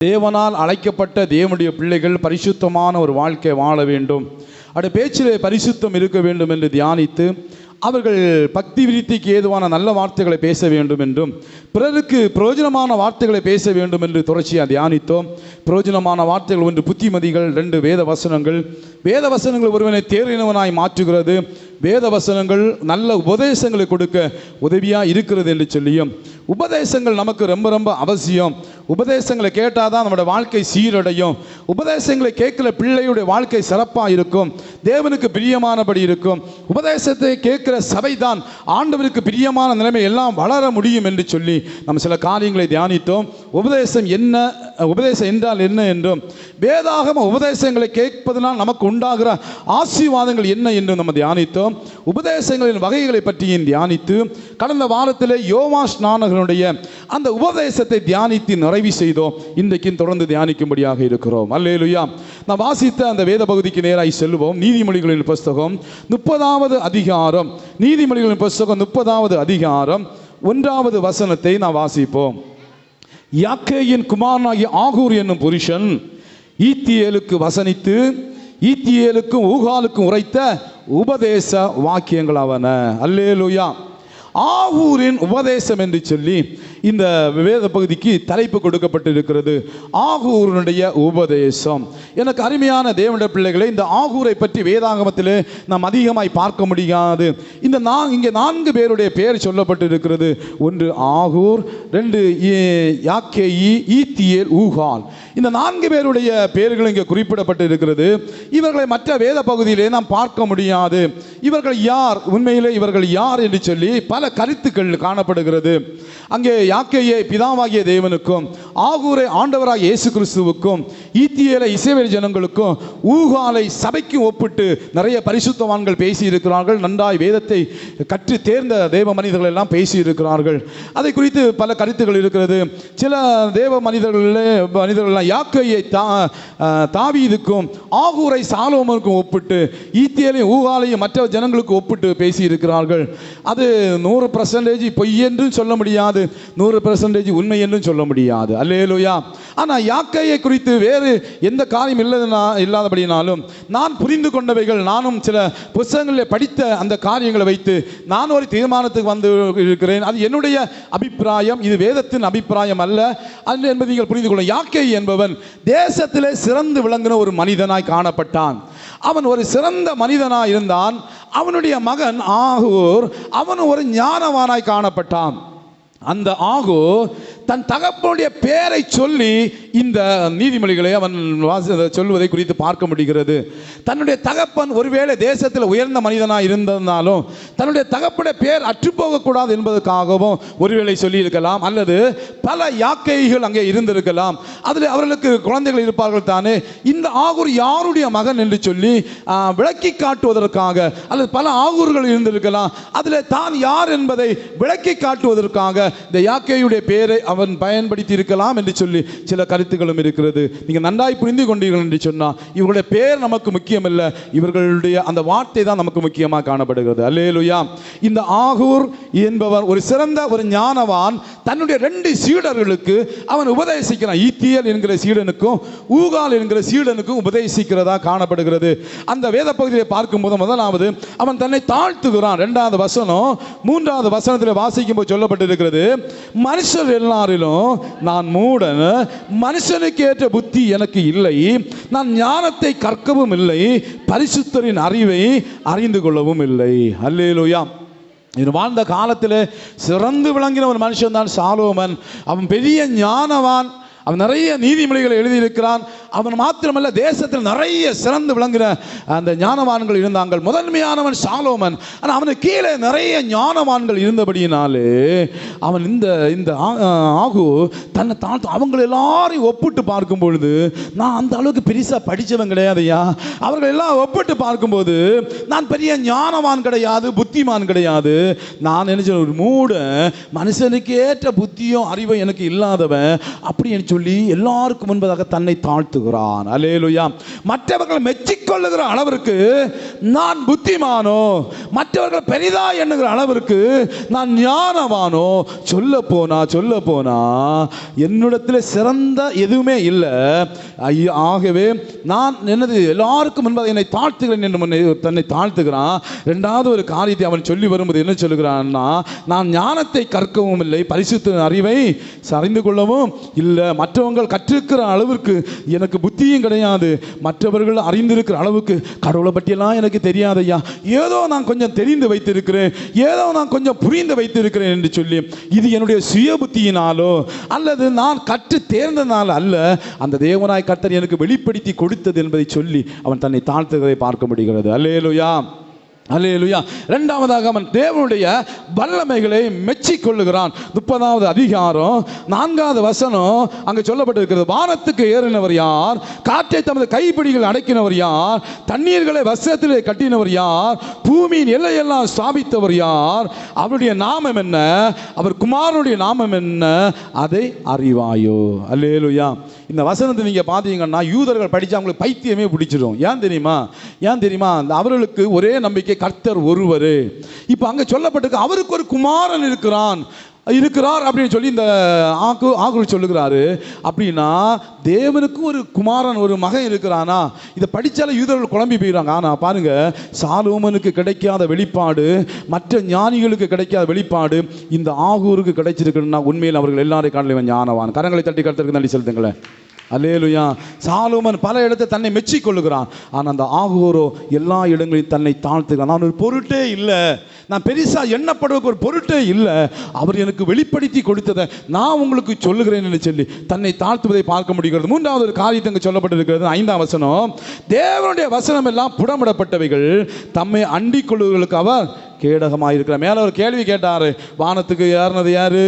தேவனால் அழைக்கப்பட்ட தேவனுடைய பிள்ளைகள் பரிசுத்தமான ஒரு வாழ்க்கை வாழ வேண்டும், அவருடைய பேச்சிலே பரிசுத்தம் இருக்க வேண்டும் என்று தியானித்து அவர்கள் பக்தி விருத்திக்கு ஏதுவான நல்ல வார்த்தைகளை பேச வேண்டும் என்றும் பிறருக்கு பிரயோஜனமான வார்த்தைகளை பேச வேண்டும் என்று தொடர்ச்சியாக தியானித்தோம். பிரயோஜனமான வார்த்தைகள் ஒன்று புத்திமதிகள், 2 வேத வசனங்கள். வேத வசனங்கள் ஒருவனை தேறினவனாய் மாற்றுகிறது, வேத வசனங்கள் நல்ல உபதேசங்களை கொடுக்க உதவியாக இருக்கிறது என்று சொல்லியும், உபதேசங்கள் நமக்கு ரொம்ப ரொம்ப அவசியம். உபதேசங்களை கேட்டால் தான் நம்முடைய வாழ்க்கை சீரடையும். உபதேசங்களை கேட்கிற பிள்ளையுடைய வாழ்க்கை சிறப்பாக இருக்கும், தேவனுக்கு பிரியமானபடி இருக்கும். உபதேசத்தை கேட்கிற சபை தான் ஆண்டவருக்கு பிரியமான நிலைமை எல்லாம் வளர முடியும் என்று சொல்லி நம்ம சில காரியங்களை தியானித்தோம். உபதேசம் என்ன, உபதேசம் என்றால் என்ன என்றும், வேதாகம உபதேசங்களை கேட்பதனால் நமக்கு உண்டாகிற ஆசீர்வாதங்கள் என்ன என்றும் நம்ம தியானித்தோம். உபதேசங்களின் வகைகளை பற்றியும் தியானித்து கடந்த வாரத்திலே யோவான் ஸ்நானகனுடைய அந்த உபதேசத்தை தியானித்து நிறைவு செய்தோம். இன்றைக்கும் தொடர்ந்து தியானிக்கும்படியாக இருக்கிறோம். அல்லேலூயா. நான் வாசித்த அந்த வேத பகுதிக்கு நேராய் செல்வோம். நீதிமொழிகளின் புஸ்தகம் 30வது அதிகாரம், நீதிமொழிகளின் புஸ்தகம் 30வது அதிகாரம் 1வது வசனத்தை நான் வாசிப்போம். யாக்கேயின் குமாரனாகிய ஆகூர் என்னும் புருஷன் ஈத்தியேலுக்கு வசனித்து ஈத்தியேலுக்கும் ஊகாலுக்கும் உரைத்த உபதேச வாக்கியங்கள் அவன. அல்லேலூயா. ஆகூரின் உபதேசம் என்று சொல்லி இந்த வேத பகுதிக்கு தலைப்பு கொடுக்கப்பட்டிருக்கிறது. ஆகூருடைய உபதேசம். எனக்கு அருமையான தேவனுடைய பிள்ளைகளை, இந்த ஆகூரை பற்றி வேதாகமத்திலே நாம் அதிகமாய் பார்க்க முடியாது. இங்கே 4 பேருடைய பெயர் சொல்லப்பட்டிருக்கிறது. 1 ஆகூர், 2 யாக்கேயி, ஈத்தியேல், ஊகால். இந்த 4 பேருடைய பெயர்கள் இங்கே குறிப்பிடப்பட்டிருக்கிறது. இவர்களை மற்ற வேத பகுதியிலே நாம் பார்க்க முடியாது. இவர்கள் யார், உண்மையிலே இவர்கள் யார் என்று சொல்லி பல கருத்துக்கள் காணப்படுகிறது. அங்கே யாக்கேயை பிதாவாகிய தேவனுக்கும், ஆகூரை ஆண்டவராகிய இயேசு கிறிஸ்துவுக்கும், ஈத்தியேலை இஸ்ரவேல் ஜனங்களுக்கும், ஊகாலை சபைக்கும் ஒப்பிட்டு நிறைய பரிசுத்தவான்கள் பேசியிருக்கிறார்கள். நன்றாய் வேதத்தை கற்று தேர்ந்த தேவ மனிதர்கள் எல்லாம் பேசியிருக்கிறார்கள். அதை குறித்து பல கருத்துக்கள் இருக்கிறது. சில தேவ மனிதர்கள் யாக்கேயை தாவீதுக்கும் ஆகூரை சாலோமோனுக்கும் ஒப்பிட்டு, ஈத்தியேலையும் ஊகாலையும் மற்ற ஜனங்களுக்கு ஒப்பிட்டு பேசியிருக்கிறார்கள். அது 100% பொய் என்றும் சொல்ல முடியாது, 100% உண்மை என்றும் சொல்ல முடியாது. அல்லேலூயா. ஆனால் யாக்கேயை குறித்து வேறு எந்த காரியம் இல்லாதபடினாலும் நான் புரிந்து கொண்டவைகள், நானும் சில புத்தகங்களில் படித்த அந்த காரியங்களை வைத்து நான் ஒரு தீர்மானத்துக்கு வந்து இருக்கிறேன். அது என்னுடைய அபிப்பிராயம், இது வேதத்தின் அபிப்பிராயம் அல்ல என்பதை நீங்கள் புரிந்து கொள்ள. யாக்கே என்பவன் தேசத்திலே சிறந்து விளங்கின ஒரு மனிதனாய் காணப்பட்டான். அவன் ஒரு சிறந்த மனிதனாய் இருந்தான். அவனுடைய மகன் ஆகூர், அவன் ஒரு ஞானவானாய் காணப்பட்டான். அந்த ஆகூர் தன் தகப்பனுடைய பெயரை சொல்லி இந்த நீதிமொழிகளை அவன் சொல்வதை குறித்து பார்க்க முடிகிறது. தன்னுடைய தகப்பன் ஒருவேளை தேசத்தில் உயர்ந்த மனிதனாக இருந்ததுனாலும் தன்னுடைய தகப்பனுடைய பெயர் அற்றுப்போகக்கூடாது என்பதற்காகவும் ஒருவேளை சொல்லியிருக்கலாம், அல்லது பல யாக்கைகள் அங்கே இருந்திருக்கலாம். அதில் அவர்களுக்கு குழந்தைகள் இருப்பார்கள் தானே. இந்த ஆகூர் யாருடைய மகன் என்று சொல்லி விளக்கி காட்டுவதற்காக, அல்லது பல ஆகூர்கள் இருந்திருக்கலாம், அதில் தான் யார் என்பதை விளக்கி காட்டுவதற்காக இந்த யாக்கையுடைய பெயரை அவன் பயன்படுத்தி இருக்கலாம் என்று சொல்லி சில கருத்துக்களும் இருக்கிறது. நீங்கள் நன்றாய் புரிந்து கொண்டீர்கள் என்று சொன்னால் இவர்களுடைய பெயர் நமக்கு முக்கியமல்ல, இவர்களுடைய அந்த வார்த்தை தான் நமக்கு முக்கியமாக காணப்படுகிறது. அல்லேலூயா. இந்த ஆகூர் என்பவர் ஒரு சிறந்த ஒரு ஞானவான். தன்னுடைய 2 சீடர்களுக்கு அவன் உபதேசிக்கிறான். ஈத்தியேல் என்கிற சீடனுக்கும் ஊகால் என்கிற சீடனுக்கும் உபதேசிக்கிறதா காணப்படுகிறது. அந்த வேத பகுதியை பார்க்கும்போது முதலாவது அவன் தன்னை தாழ்த்துகிறான். 2வது வசனம் 3வது வசனத்தில் வாசிக்கும் போது சொல்லப்பட்டிருக்கிறது, மனுஷர் எல்லாரிலும் நான் மூடன், மனுஷனுக்கு ஏற்ற புத்தி எனக்கு இல்லை, நான் ஞானத்தை கற்கவும் இல்லை, பரிசுத்தரின் அறிவை அறிந்து கொள்ளவும் இல்லை. அல்லேலூயா. இது வாழ்ந்த காலத்தில் சிறந்து விளங்கின ஒரு மனுஷன் தான் சாலோமன். அவன் பெரிய ஞானவான். அவன் நிறைய நீதிமொழிகளை எழுதியிருக்கிறான். அவன் மாத்திரமல்ல, தேசத்தில் நிறைய சிறந்து விளங்குகிற அந்த ஞானவான்கள் இருந்தாங்க. முதன்மையானவன் சாலோமன். ஆனால் அவனுக்கு கீழே நிறைய ஞானவான்கள் இருந்தபடியினாலே அவன் இந்த ஆகு தன்னை தாழ்த்து அவங்களை எல்லாரையும் ஒப்பிட்டு பார்க்கும் பொழுது, நான் அந்த அளவுக்கு பெருசாக படித்தவன் கிடையாதையா, அவர்கள் எல்லாம் ஒப்பிட்டு பார்க்கும்போது நான் பெரிய ஞானவான் கிடையாது, புத்திமான் கிடையாது, நான் என்ன ஒரு மூட மனுஷனுக்கு ஏற்ற புத்தியும் அறிவும் எனக்கு இல்லாதவன் அப்படி சொல்லி எல்லாருக்கும் முன்பதாக தன்னை தாழ்த்து தாழ்த்துகிறான். அல்லேலூயா. மற்றவர்கள் மெச்சிக்கொள்ளுகிற அளவிற்கு நான் புத்திமானோ, மற்றவர்கள் பெரிதா எண்ணுகிற அளவிற்கு நான் ஞானவானோ, சொல்ல போனா என்னிடத்தில் சிறந்த எதுவுமே இல்லை. ஆகவே நான் என்னது எல்லாருக்கும் முன்பாக என்னை தாழ்த்துகிறேன் என்று தன்னை தாழ்த்துகிறான். இரண்டாவது ஒரு காரியத்தை அவன் சொல்லி வரும்போது என்ன சொல்லுகிறான்னா, நான் ஞானத்தை கற்கவும் இல்லை, பரிசுத்த அறிவை அறிந்து கொள்ளவும் இல்லை. மற்றவங்க கற்றிருக்கிற அளவிற்கு எனக்கு புத்தியும் கிடையாது, மற்றவர்கள் அறிந்திருக்கிற அளவுக்கு கடவுளை பற்றியெல்லாம் எனக்கு தெரியாதையா, ஏதோ நான் கொஞ்சம் தெரிந்து வைத்திருக்கிறேன், ஏதோ நான் கொஞ்சம் புரிந்து வைத்திருக்கிறேன் என்று சொல்லி, இது என்னுடைய சுய புத்தியினாலோ அல்லது நான் கற்று தேர்ந்தனால அல்ல, அந்த தேவனாய் கர்த்தர் எனக்கு வெளிப்படுத்தி கொடுத்தது என்பதை சொல்லி அவன் தன்னை தாழ்த்துகிறதை பார்க்க முடிகிறது. அல்லேலூயா, அல்லேலூயா. இரண்டாவதாக அவன் தேவனுடைய வல்லமைகளை மெச்சிக்கொள்ளுகிறான். 30வது அதிகாரம் 4வது வசனம் அங்கே சொல்லப்பட்டிருக்கிறது. வானத்துக்கு ஏறினவர் யார்? காற்றை தமது கைப்பிடிகள் அடக்கினவர் யார்? தண்ணீர்களை வஸ்திரத்திலே கட்டினவர் யார்? பூமியின் எல்லையெல்லாம் ஸ்தாபித்தவர் யார்? அவருடைய நாமம் என்ன? அவர் குமாரனுடைய நாமம் என்ன? அதை அறிவாயோ. அல்லேலூயா. இந்த வசனத்தை நீங்கள் பார்த்தீங்கன்னா யூதர்கள் படித்து அவங்களுக்கு பைத்தியமே பிடிச்சிடும். ஏன் தெரியுமா? அவர்களுக்கு ஒரே நம்பிக்கை, கர்த்தர் ஒருவர். இப்போ அங்கே சொல்லப்பட்டிருக்கு அவருக்கு ஒரு குமாரன் இருக்கிறார் அப்படின்னு சொல்லி இந்த ஆகுல் சொல்லுகிறாரு. அப்படின்னா தேவனுக்கு ஒரு குமாரன், ஒரு மகன் இருக்கிறானா? இதை படித்தாலே யூதர்கள் குழம்பி போயிடுறாங்க. ஆனால் பாருங்க, சாலோமனுக்கு கிடைக்காத வெளிப்பாடு, மற்ற ஞானிகளுக்கு கிடைக்காத வெளிப்பாடு இந்த ஆகூருக்கு கிடைச்சிருக்குன்னா உண்மையில் அவர்கள் எல்லாரையும் காணலைவன் ஞானவான். கரங்களை தட்டி கர்த்தருக்கு நன்றி செலுத்துங்களேன். அல்லேலூயா. சாலோமன் பல இடத்தை தன்னை மெச்சிக்கொள்ளுகிறான். ஆனால் அந்த ஆகூரோ எல்லா இடங்களிலும் தன்னை தாழ்த்துகிறான். நான் ஒரு பொருட்டே இல்லை, நான் பெருசாக எண்ணப்படுவதற்கு ஒரு பொருட்டே இல்லை, அவர் எனக்கு வெளிப்படுத்தி கொடுத்ததை நான் உங்களுக்கு சொல்லுகிறேன் என்று சொல்லி தன்னை தாழ்த்துவதை பார்க்க முடிகிறது. மூன்றாவது ஒரு காரியத்தை அங்கே சொல்லப்பட்டிருக்கிறது. 5ஆம் வசனம், தேவனுடைய வசனம் எல்லாம் புடமிடப்பட்டவைகள், தம்மை அண்டிக் கொள்ளுவர்களுக்கு அவர் கேடகமாக இருக்கிறார். மேலே ஒரு கேள்வி கேட்டார், வானத்துக்கு ஏறினது யாரு,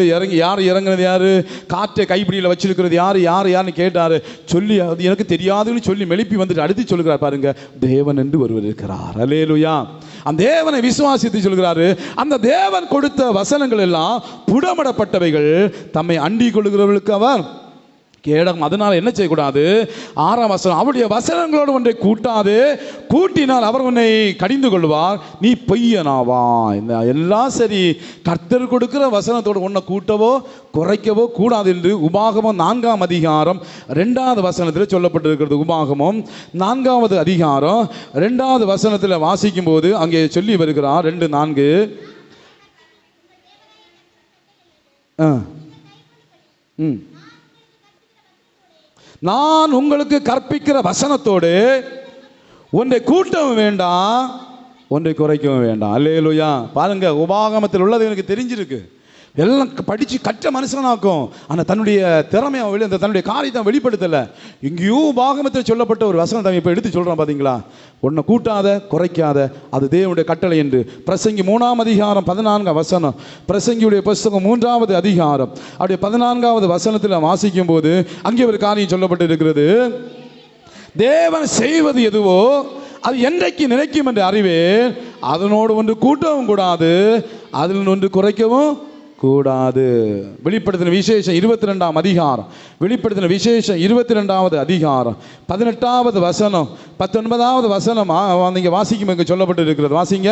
இறங்கினது யாரு, காற்றை கைப்பிடியில் வச்சிருக்கிறது யாருன்னு கேட்டார். சொல்லி அது எனக்கு தெரியாதுன்னு சொல்லி மெலிப்பி வந்துட்டு அடுத்து சொல்லுகிறார், பாருங்க, தேவன் என்று ஒருவர் இருக்கிறார். அல்லேலூயா. அந்த தேவனை விசுவாசித்து சொல்கிறாரு. அந்த தேவன் கொடுத்த வசனங்கள் எல்லாம் புடமிடப்பட்டவைகள், தம்மை அண்டிக் கொள்ளுகிறவர்களுக்கு அவர் கேடகம். அதனால் என்ன செய்யக்கூடாது? 6ஆம் வசனம், அவருடைய வசனங்களோடு ஒன்றை கூட்டாது, கூட்டினால் அவர் உன்னை கடிந்து கொள்வார், நீ பொய்யனாவா. இந்த எல்லாம் சரி, கர்த்தர் கொடுக்கிற வசனத்தோடு ஒன்றை கூட்டவோ குறைக்கவோ கூடாது என்று உபாகமம் 4ஆம் அதிகாரம் 2வது வசனத்தில் சொல்லப்பட்டிருக்கிறது. உபாகமம் 4வது அதிகாரம் 2வது வசனத்தில் வாசிக்கும் போது அங்கே சொல்லி வருகிறார். 2:4 நான் உங்களுக்கு கற்பிக்கிற வசனத்தோடு ஒன்றை கூட்டவும் வேண்டாம், ஒன்றை குறைக்கவும் வேண்டாம். அல்லேலூயா. பாருங்க, உபாகமத்தில் உள்ளது எனக்கு தெரிஞ்சிருக்கு, எல்லாம் படித்து கற்ற மனுஷனாக்கும். ஆனால் தன்னுடைய திறமையை தன்னுடைய காரியத்தை வெளிப்படுத்தலை. எங்கேயோ உபாகமத்தில் சொல்லப்பட்ட ஒரு வசனத்தை இப்போ எடுத்து சொல்கிறான். பார்த்தீங்களா? ஒன்றை கூட்டாத குறைக்காத, அது தேவனுடைய கட்டளை என்று. பிரசங்கி 3ஆம் அதிகாரம் 14ஆம் வசனம், பிரசங்கியுடைய புஸ்தகம் 3வது அதிகாரம் அப்படியே 14வது வசனத்தில் வாசிக்கும் போது அங்கே ஒரு காரியம் சொல்லப்பட்டு இருக்கிறது. தேவன் செய்வது எதுவோ அது என்றைக்கு நினைக்கும் என்று அறிவேன், அதனோடு ஒன்று கூட்டவும் கூடாது, அதில் ஒன்று குறைக்கவும் கூடாது. வெளிப்படுத்தின விசேஷம் 22ஆம் அதிகாரம், வெளிப்படுத்தின விசேஷம் 22வது அதிகாரம் 18வது வசனம் 19வது வசனம் நீங்க வாசிக்கும் இங்கே சொல்லப்பட்டு இருக்கிறது. வாசிங்க.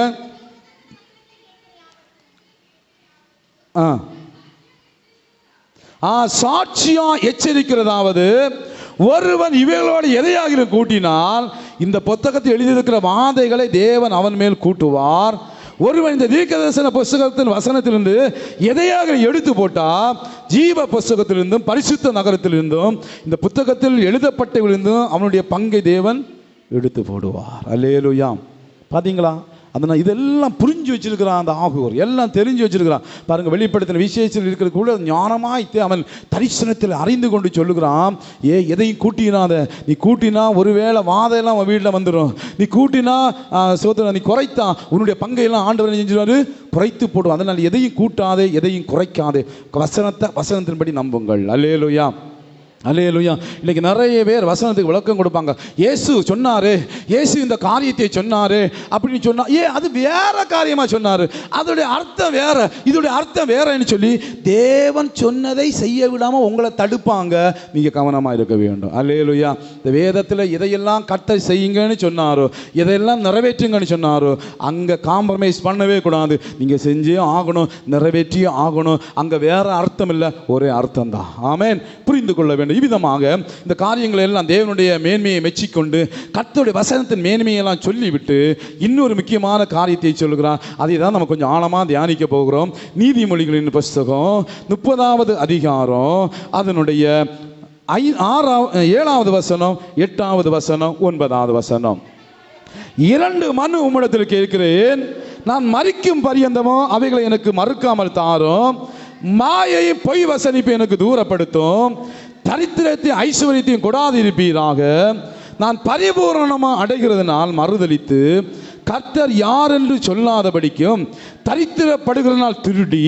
சாட்சியா எச்சரிக்கிறதாவது, ஒருவன் இவைகளோடு எதையாக கூட்டினால் இந்த புத்தகத்தில் எழுதியிருக்கிற வாதைகளை தேவன் அவன் மேல் கூட்டுவார். ஒருவன் இந்த தீர்க்கதரிசன புஸ்தகத்தின் வசனத்திலிருந்து எதையாக எடுத்து போட்டால் ஜீவ புஸ்தகத்திலிருந்தும் பரிசுத்த நகரத்திலிருந்தும் இந்த புத்தகத்தில் எழுதப்பட்டவிலிருந்தும் அவனுடைய பங்கை தேவன் எடுத்து போடுவார். அல்லேலூயா. பார்த்தீங்களா? அதனால் இதெல்லாம் புரிஞ்சு வச்சிருக்கிறான் அந்த ஆகூர், எல்லாம் தெரிஞ்சு வச்சிருக்கிறான். பாருங்கள், வெளிப்படுத்தின விசேஷத்தில் இருக்கிறது கூட ஞானமாய்த்து அவன் தரிசனத்தில் அறிந்து கொண்டு சொல்லுகிறான். எதையும் கூட்டினாத, நீ கூட்டினா ஒருவேளை வாதையெல்லாம் அவன் வீட்டில் வந்துடும், நீ கூட்டினா சோதனை, நீ குறைத்தா உன்னுடைய பங்கையெல்லாம் ஆண்டவர் செஞ்சுருவாரு, குறைத்து போடுவான். அதனால் எதையும் கூட்டாதே, எதையும் குறைக்காதே, வசனத்தின்படி நம்புங்கள். அல்லேலூயா. அல்லேலூயா. இன்னைக்கு நிறைய பேர் வசனத்துக்கு விளக்கம் கொடுப்பாங்க. இயேசு சொன்னாரு, இயேசு இந்த காரியத்தை சொன்னாரு அப்படின்னு சொன்னா, அது வேற காரியமா சொன்னாரு, அதோடைய அர்த்தம் வேற, இதோடைய அர்த்தம் வேறன்னு சொல்லி தேவன் சொன்னதை செய்ய விடாம உங்களை தடுப்பாங்க. நீங்க கவனமா இருக்க வேண்டும். அல்லேலூயா. இந்த வேதத்தில் எதையெல்லாம் கர்த்தர் செய்யுங்கன்னு சொன்னாரோ, எதையெல்லாம் நிறைவேற்றுங்கன்னு சொன்னாரோ, அங்க காம்ப்ரமைஸ் பண்ணவே கூடாது. நீங்க செஞ்சே ஆகணும், நிறைவேற்றியே ஆகணும். அங்க வேற அர்த்தம் இல்லை, ஒரே அர்த்தம் தான். ஆமென். புரிந்து கொள்ள வேண்டும். இவ்விதமாக இந்த காரியங்களை எல்லாம் தேவனுடைய மேன்மையை மெச்சிக்கொண்டு கர்த்தருடைய வசனத்தின் மேன்மையெல்லாம் சொல்லிவிட்டு இன்னொரு முக்கியமான காரியத்தை சொல்லுகிறார். அதை தான் நம்ம கொஞ்சம் ஆழமாக தியானிக்க போகிறோம். நீதிமொழிகளின் புஸ்தகம் 30வது அதிகாரம் அதனுடைய 7வது வசனம், 8வது வசனம், 9வது வசனம். 2 மனு உம்மிடத்தில் கேட்கிறேன், நான் மரிக்கும் பரியந்தமோ அவைகளை எனக்கு மறுக்காமல் தாரும். மாயை பொய் வசனிப்பை எனக்கு தூரப்படுத்தும். தரித்திரத்தையும் ஐஸ்வர்யத்தையும் கொடாது இருப்பீராக. நான் பரிபூரணமாக அடைகிறதுனால் மறுதலித்து கர்த்தர் யார் என்று சொல்லாதபடிக்கும், தரித்திரப்படுகிறனால் திருடி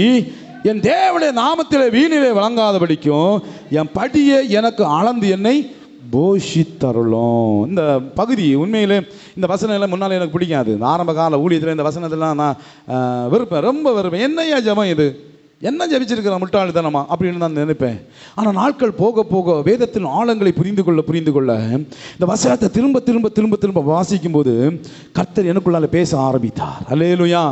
என் தேவனுடைய நாமத்திலே வீணிலே வழங்காதபடிக்கும் என் படியை எனக்கு அளந்து என்னை போஷித்தருளும். இந்த பகுதி உண்மையிலே இந்த வசனம் எல்லாம் முன்னால் எனக்கு பிடிக்காது. இந்த ஆரம்ப கால ஊழியத்தில் இந்த வசனத்தெல்லாம் நான் வெறுப்பேன், ரொம்ப வெறுப்பேன். என்னையா ஜபம் இது, என்ன ஜபிச்சிருக்கிற முட்டாள்தனமா அப்படின்னு நான் நினைப்பேன். ஆனால் நாட்கள் போக போக வேதத்தின் ஆழங்களை புரிந்து கொள்ள இந்த வசனத்தை திரும்ப திரும்ப திரும்ப திரும்ப வாசிக்கும் போது கர்த்தர் எனக்குள்ளால பேச ஆரம்பித்தார். அல்லேலூயா.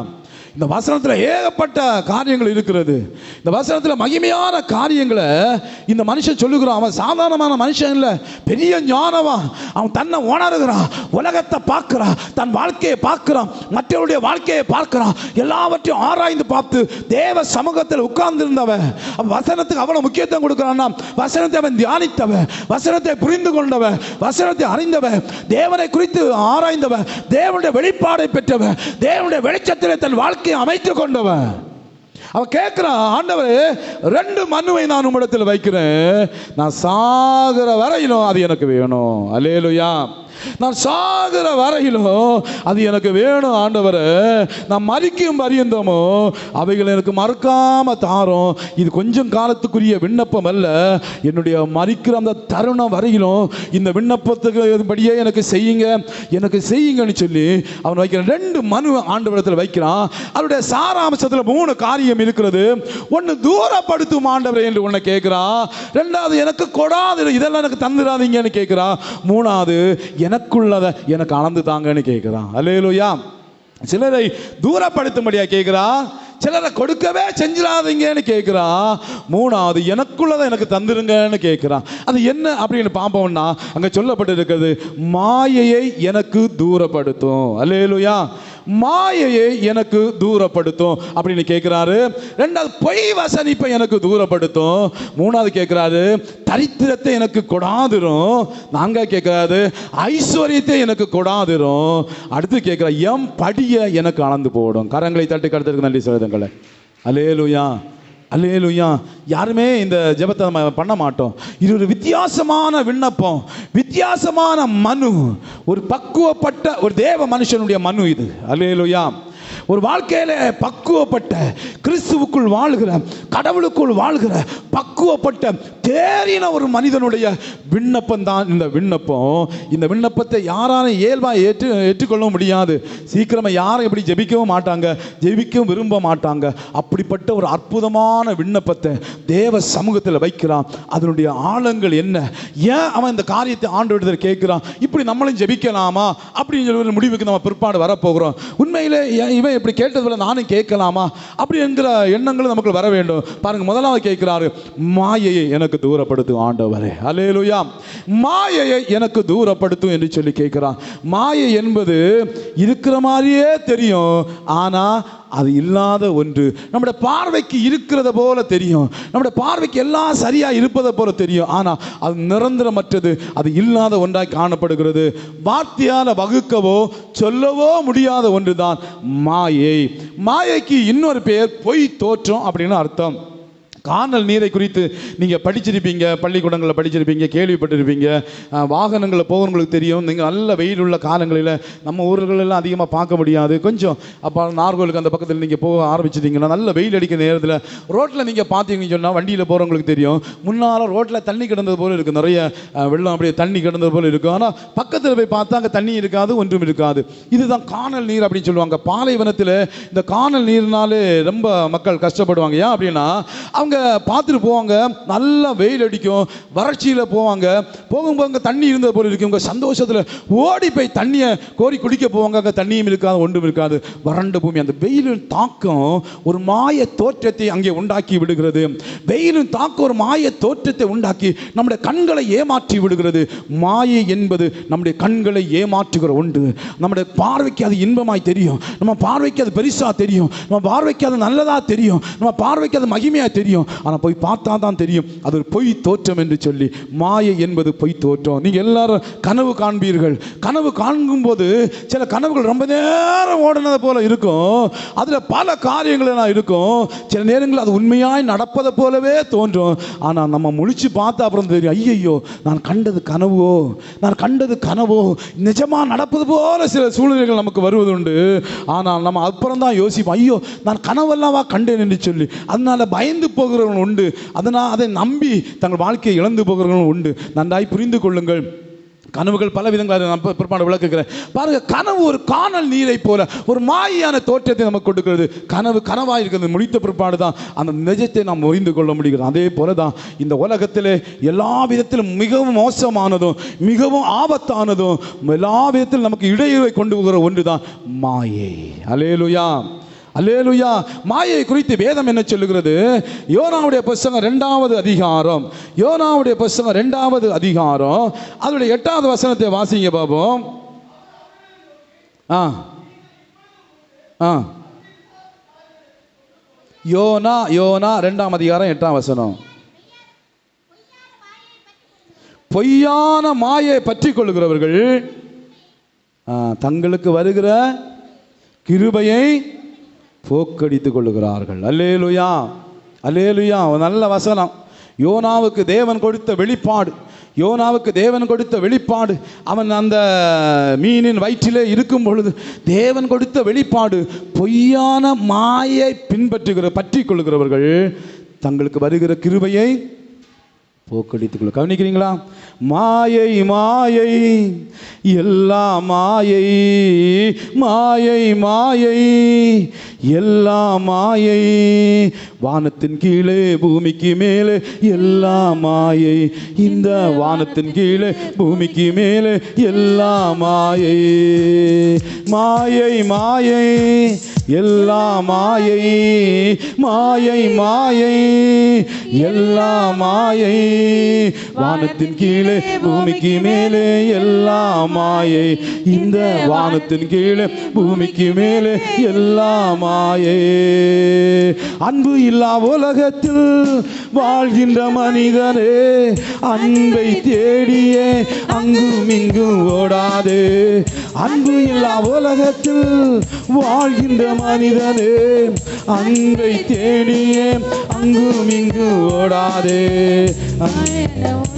இந்த வசனத்தில் ஏகப்பட்ட காரியங்கள் இருக்கிறது. இந்த வசனத்தில் மகிமையான காரியங்களை இந்த மனுஷன் சொல்லுகிறான். அவன் சாதாரணமான மனுஷன் இல்லை, பெரிய ஞானவன். அவன் தன்னை உணர்கிறான், உலகத்தை பார்க்கிறான், தன் வாழ்க்கையை பார்க்கிறான், மற்றவருடைய வாழ்க்கையை பார்க்கிறான், எல்லாவற்றையும் ஆராய்ந்து பார்த்து தேவ சமூகத்தில் உட்கார்ந்திருந்தவன். வசனத்துக்கு அவ்வளவு முக்கியத்துவம் கொடுக்கிறான்னா, வசனத்தை அவன் தியானித்தவன், வசனத்தை புரிந்து கொண்டவன், வசனத்தை அறிந்தவன், தேவனை குறித்து ஆராய்ந்தவன், தேவனுடைய வெளிப்பாடை பெற்றவன், தேவனுடைய வெளிச்சத்திலே தன் வாழ்க்கை அமைத்துக் கொண்டவன். அவன் கேட்கிறான், ஆண்டவரே 2 மனுவை நான் உம்மிடத்தில் வைக்கிறேன், நான் சாகிற வரையிலும் அது எனக்கு வேணும். அல்லேலூயா. நான் சாகிற வரையிலும் அது எனக்கு வேணும் ஆண்டவரே. நான் மரிக்கும் பரியந்தமோ அவைகள் எனக்கு மறக்காம தாரும். இது கொஞ்சம் காலத்துக்குரிய விண்ணப்பம் அல்ல, என்னுடைய மரிக்கிற அந்த தருணம் வரையிலும் இந்த விண்ணப்பத்துக்கு படியே எனக்கு செய்யுங்கன்னு சொல்லி அவன் வைக்கிற 2 மனு ஆண்டவரிடத்தில் வைக்கிறான். அவருடைய சாராம்சத்தில் 3 காரியம் இருக்கிறது. ஒன்று, தூரப்படுத்தும் ஆண்டவரே என்று ஒன்று கேட்கிறான். 2வது, எனக்கு கொடாது, இதெல்லாம் எனக்கு தந்துடாதீங்கன்னு கேட்கிறான். 3வது, எனக்குள்ளதை எனக்கு அளந்து தாங்கன்னு கேட்கிறான். அல்லேலூயா. சிலரை தூரப்படுத்தும்படியா கேட்கிறான், சிலரை கொடுக்கவே செஞ்சிடாதீங்கன்னு கேட்கிறான். 3வது, எனக்குள்ளதை எனக்கு தந்துருங்கன்னு கேட்கிறான். அது என்ன அப்படின்னு பார்ப்போம்னா, அங்க சொல்லப்பட்டு இருக்கிறது, மாயையை எனக்கு தூரப்படுத்தும். அல்லேலூயா. மாயையை எனக்கு தூரப்படுத்தும் அப்படின்னு கேட்கிறாரு. 2வது, பொய் வசனிப்பை எனக்கு தூரப்படுத்தும். 3வது கேட்கிறாரு, தரித்திரத்தை எனக்கு கொடாதிரும். 4வது கேட்கிறாரு, ஐஸ்வர்யத்தை எனக்கு கொடாதிரும். அடுத்து கேட்கிற, எம் படியை எனக்கு அளந்து போடும். கரங்களை தட்டி கருத்துக்கு நன்றி சொல்லுங்களே. அல்லேலூயா. அல்லேலூயா. யாருமே இந்த ஜெபத்தை நம்ம பண்ண மாட்டோம். இது ஒரு வித்தியாசமான விண்ணப்பம், வித்தியாசமான மனு, ஒரு பக்குவப்பட்ட ஒரு தேவ மனுஷனுடைய மனு இது. அல்லேலூயா. ஒரு வாழ்க்கையில பக்குவப்பட்ட, கிறிஸ்துவுக்குள் வாழ்கிற, கடவுளுக்குள் வாழ்கிற பக்குவப்பட்ட தேறின ஒரு மனிதனுடைய விண்ணப்பம் தான் இந்த விண்ணப்பம். இந்த விண்ணப்பத்தை யாராலும் இயல்பாக ஏற்றுக்கொள்ள முடியாது. சீக்கிரமாக யாரும் எப்படி ஜெபிக்கவும் மாட்டாங்க, ஜெபிக்கவும் விரும்ப மாட்டாங்க. அப்படிப்பட்ட ஒரு அற்புதமான விண்ணப்பத்தை தேவ சமூகத்தில் வைக்கிறான். அதனுடைய ஆழங்கள் என்ன, ஏன் அவன் இந்த காரியத்தை ஆண்டவரிடத்தில் கேட்கிறான், இப்படி நம்மளும் ஜெபிக்கலாமா அப்படின்னு சொல்லி முடிவுக்கு நம்ம பிற்பாடு வரப்போகிறோம். உண்மையிலே இவன் இப்படி கேட்டதுல நானும் கேட்கலாமா அப்படி என்கிற எண்ணங்களும் நமக்கு வர வேண்டும். பாருங்க, முதலாவது கேட்கிறாரு, மாயையை எனக்கு தூரப்படுத்தும் ஆண்டவரே. அல்லேலூயா. மாயையை எனக்கு தூரப்படுத்தும் என்று சொல்லி கேட்கிறான். மாயை என்பது இருக்கிற மாதிரியே தெரியும், ஆனா அது இல்லாத ஒன்று. நம்முடைய பார்வைக்கு இருக்கிறத போல தெரியும், நம்முடைய பார்வைக்கு எல்லாம் சரியா இருப்பதை போல தெரியும், ஆனா அது நிரந்தரமற்றது, அது இல்லாத ஒன்றாய் காணப்படுகிறது. வார்த்தையால வகுக்கவோ சொல்லவோ முடியாத ஒன்றுதான் மாயை. மாயைக்கு இன்னொரு பெயர் பொய் தோற்றம் அப்படின்னு அர்த்தம். கானல் நீரை குறித்து நீங்கள் படிச்சிருப்பீங்க, பள்ளிக்கூடங்களில் படிச்சிருப்பீங்க, கேள்விப்பட்டிருப்பீங்க. வாகனங்களில் போகிறவங்களுக்கு தெரியும். நீங்கள் நல்ல வெயில் உள்ள காலங்களில் நம்ம ஊர்களெல்லாம் அதிகமாக பார்க்க முடியாது. கொஞ்சம் அப்போ நார்கோலுக்கு அந்த பக்கத்தில் நீங்கள் போக ஆரம்பிச்சிட்டிங்கன்னா நல்ல வெயில் அடிக்கிற நேரத்தில் ரோட்டில் நீங்கள் பார்த்தீங்கன்னு சொன்னால் வண்டியில் போகிறவங்களுக்கு தெரியும். முன்னால் ரோட்டில் தண்ணி கிடந்தது போல் இருக்குது, நிறைய வெள்ளம் அப்படியே தண்ணி கிடந்தது போல் இருக்கும். ஆனால் பக்கத்தில் போய் பார்த்தா அங்கே தண்ணி இருக்காது, ஒன்றும் இருக்காது. இதுதான் கானல் நீர் அப்படின்னு சொல்லுவாங்க. பாலைவனத்தில் இந்த கானல் நீர்னாலே ரொம்ப மக்கள் கஷ்டப்படுவாங்க. ஏன் அப்படின்னா அவங்க பார்த்துட்டு போவாங்க, நல்லா வெயில் அடிக்கும், வறட்சியில் போவாங்க, போகும்போது தண்ணி இருந்தது போல இருக்கும். உங்கள் சந்தோஷத்தில் ஓடி போய் தண்ணியை கோரி குடிக்க போவாங்க. அங்கே தண்ணியும் இருக்காது, ஒன்றும் இருக்காது, வறண்ட பூமி. அந்த வெயிலின் தாக்கம் ஒரு மாய தோற்றத்தை அங்கே உண்டாக்கி விடுகிறது. வெயிலின் தாக்கம் ஒரு மாய தோற்றத்தை உண்டாக்கி நம்முடைய கண்களை ஏமாற்றி விடுகிறது. மாயை என்பது நம்முடைய கண்களை ஏமாற்றுகிற ஒன்று. நம்முடைய பார்வைக்கு அது இன்பமாய் தெரியும், நம்ம பார்வைக்கு அது பெருசாக தெரியும், நம்ம பார்வைக்கு அது நல்லதாக தெரியும், நம்ம பார்வைக்கு அது மகிமையாக தெரியும். ஆனால் போய் பார்த்தா தான் தெரியும் அது ஒரு பொய் தோற்றம் என்று சொல்லி. மாயை என்பது பொய் தோற்றம். நீங்கள் எல்லாரும் கனவு காண்பீர்கள். கனவு காண்கும் போது சில கனவுகள் ரொம்ப நேரம் ஓடினது போல இருக்கும், அதில் பல காரியங்கள் இருக்கும். சில நேரங்கள் அது உண்மையாய் நடப்பதை போலவே தோன்றும். ஆனால் நம்ம முழிச்சு பார்த்தா அப்புறம் தெரியும், ஐயையோ நான் கண்டது கனவோ, நான் கண்டது கனவோ, நிஜமாக நடப்பது போல சில சூழ்நிலைகள் நமக்கு வருவது உண்டு. ஆனால் நம்ம அப்புறம் தான் யோசிப்போம், ஐயோ நான் கனவெல்லாவா கண்டேன் என்று சொல்லி. அதனால பயந்து போகிறவர்கள் உண்டு, அதனால் அதை நம்பி தங்கள் வாழ்க்கையை இழந்து போகிறவர்கள் உண்டு. நன்றாய் புரிந்து கொள்ளுங்கள். கனவுகள் பல விதங்களாக நான் பிற்பாடு விளக்குகிறேன். பாருங்க, கனவு ஒரு கானல் நீரை போல ஒரு மாயான தோற்றத்தை நமக்கு கொடுக்கிறது. கனவு கனவாக இருக்கிறது, முடித்த பிற்பாடு தான் அந்த நிஜத்தை நாம் அறிந்து கொள்ள முடிகிறது. அதே போல தான் இந்த உலகத்தில் எல்லா விதத்திலும் மிகவும் மோசமானதும் மிகவும் ஆபத்தானதும் எல்லா விதத்திலும் நமக்கு இடையூறை கொண்டு போகிற ஒன்று தான் மாயை. அல்லேலூயா, அல்லேலூயா. மாயை குறித்து வேதம் என்ன சொல்லுகிறது? யோனாவுடைய புத்தகம் 2வது அதிகாரம், யோனாவுடைய புத்தகம் 2வது அதிகாரம் அதனுடைய 8வது வசனத்தை வாசிங்க பாப்போம். யோனா 2ஆம் அதிகாரம் 8ஆம் வசனம். பொய்யான மாயை பற்றி கொள்ளுகிறவர்கள் தங்களுக்கு வருகிற கிருபையை போக்கடித்துக் கொள்ளுகிறார்கள். அல்லேலூயா, அல்லேலூயா. நல்ல வசனம். யோனாவுக்கு தேவன் கொடுத்த வெளிப்பாடு, யோனாவுக்கு தேவன் கொடுத்த வெளிப்பாடு. அவன் அந்த மீனின் வயிற்றிலே இருக்கும் பொழுது தேவன் கொடுத்த வெளிப்பாடு. பொய்யான மாயை பற்றி கொள்ளுகிறவர்கள் தங்களுக்கு வருகிற கிருபையை போக்கடித்துக் கொள்ள. கவனிக்கிறீங்களா? மாயை மாயை எல்லா மாயை, மாயை மாயை எல்லா மாயை, வானத்தின் கீழே பூமிக்கு மேலே எல்லா மாயை, இந்த வானத்தின் கீழே பூமிக்கு மேலே எல்லா மாயை. மாயை மாயை எல்லா மாயை, மாயை மாயை எல்லா மாயை, வானத்தின் கீழே பூமிக்கு மேலே எல்லா மாயை, இந்த வானத்தின் கீழே பூமிக்கு மேலே எல்லா மாயை. அன்பு இல்லா உலகத்தில் வாழ்கின்ற மனிதனே, அன்பை தேடியே அங்கும் இங்கும் ஓடாதே. அன்பு இல்லா உலகத்தில் வாழ்கின்ற மனிதனே, அன்பை தேடியே அங்கும் இங்கும் ஓடாதே.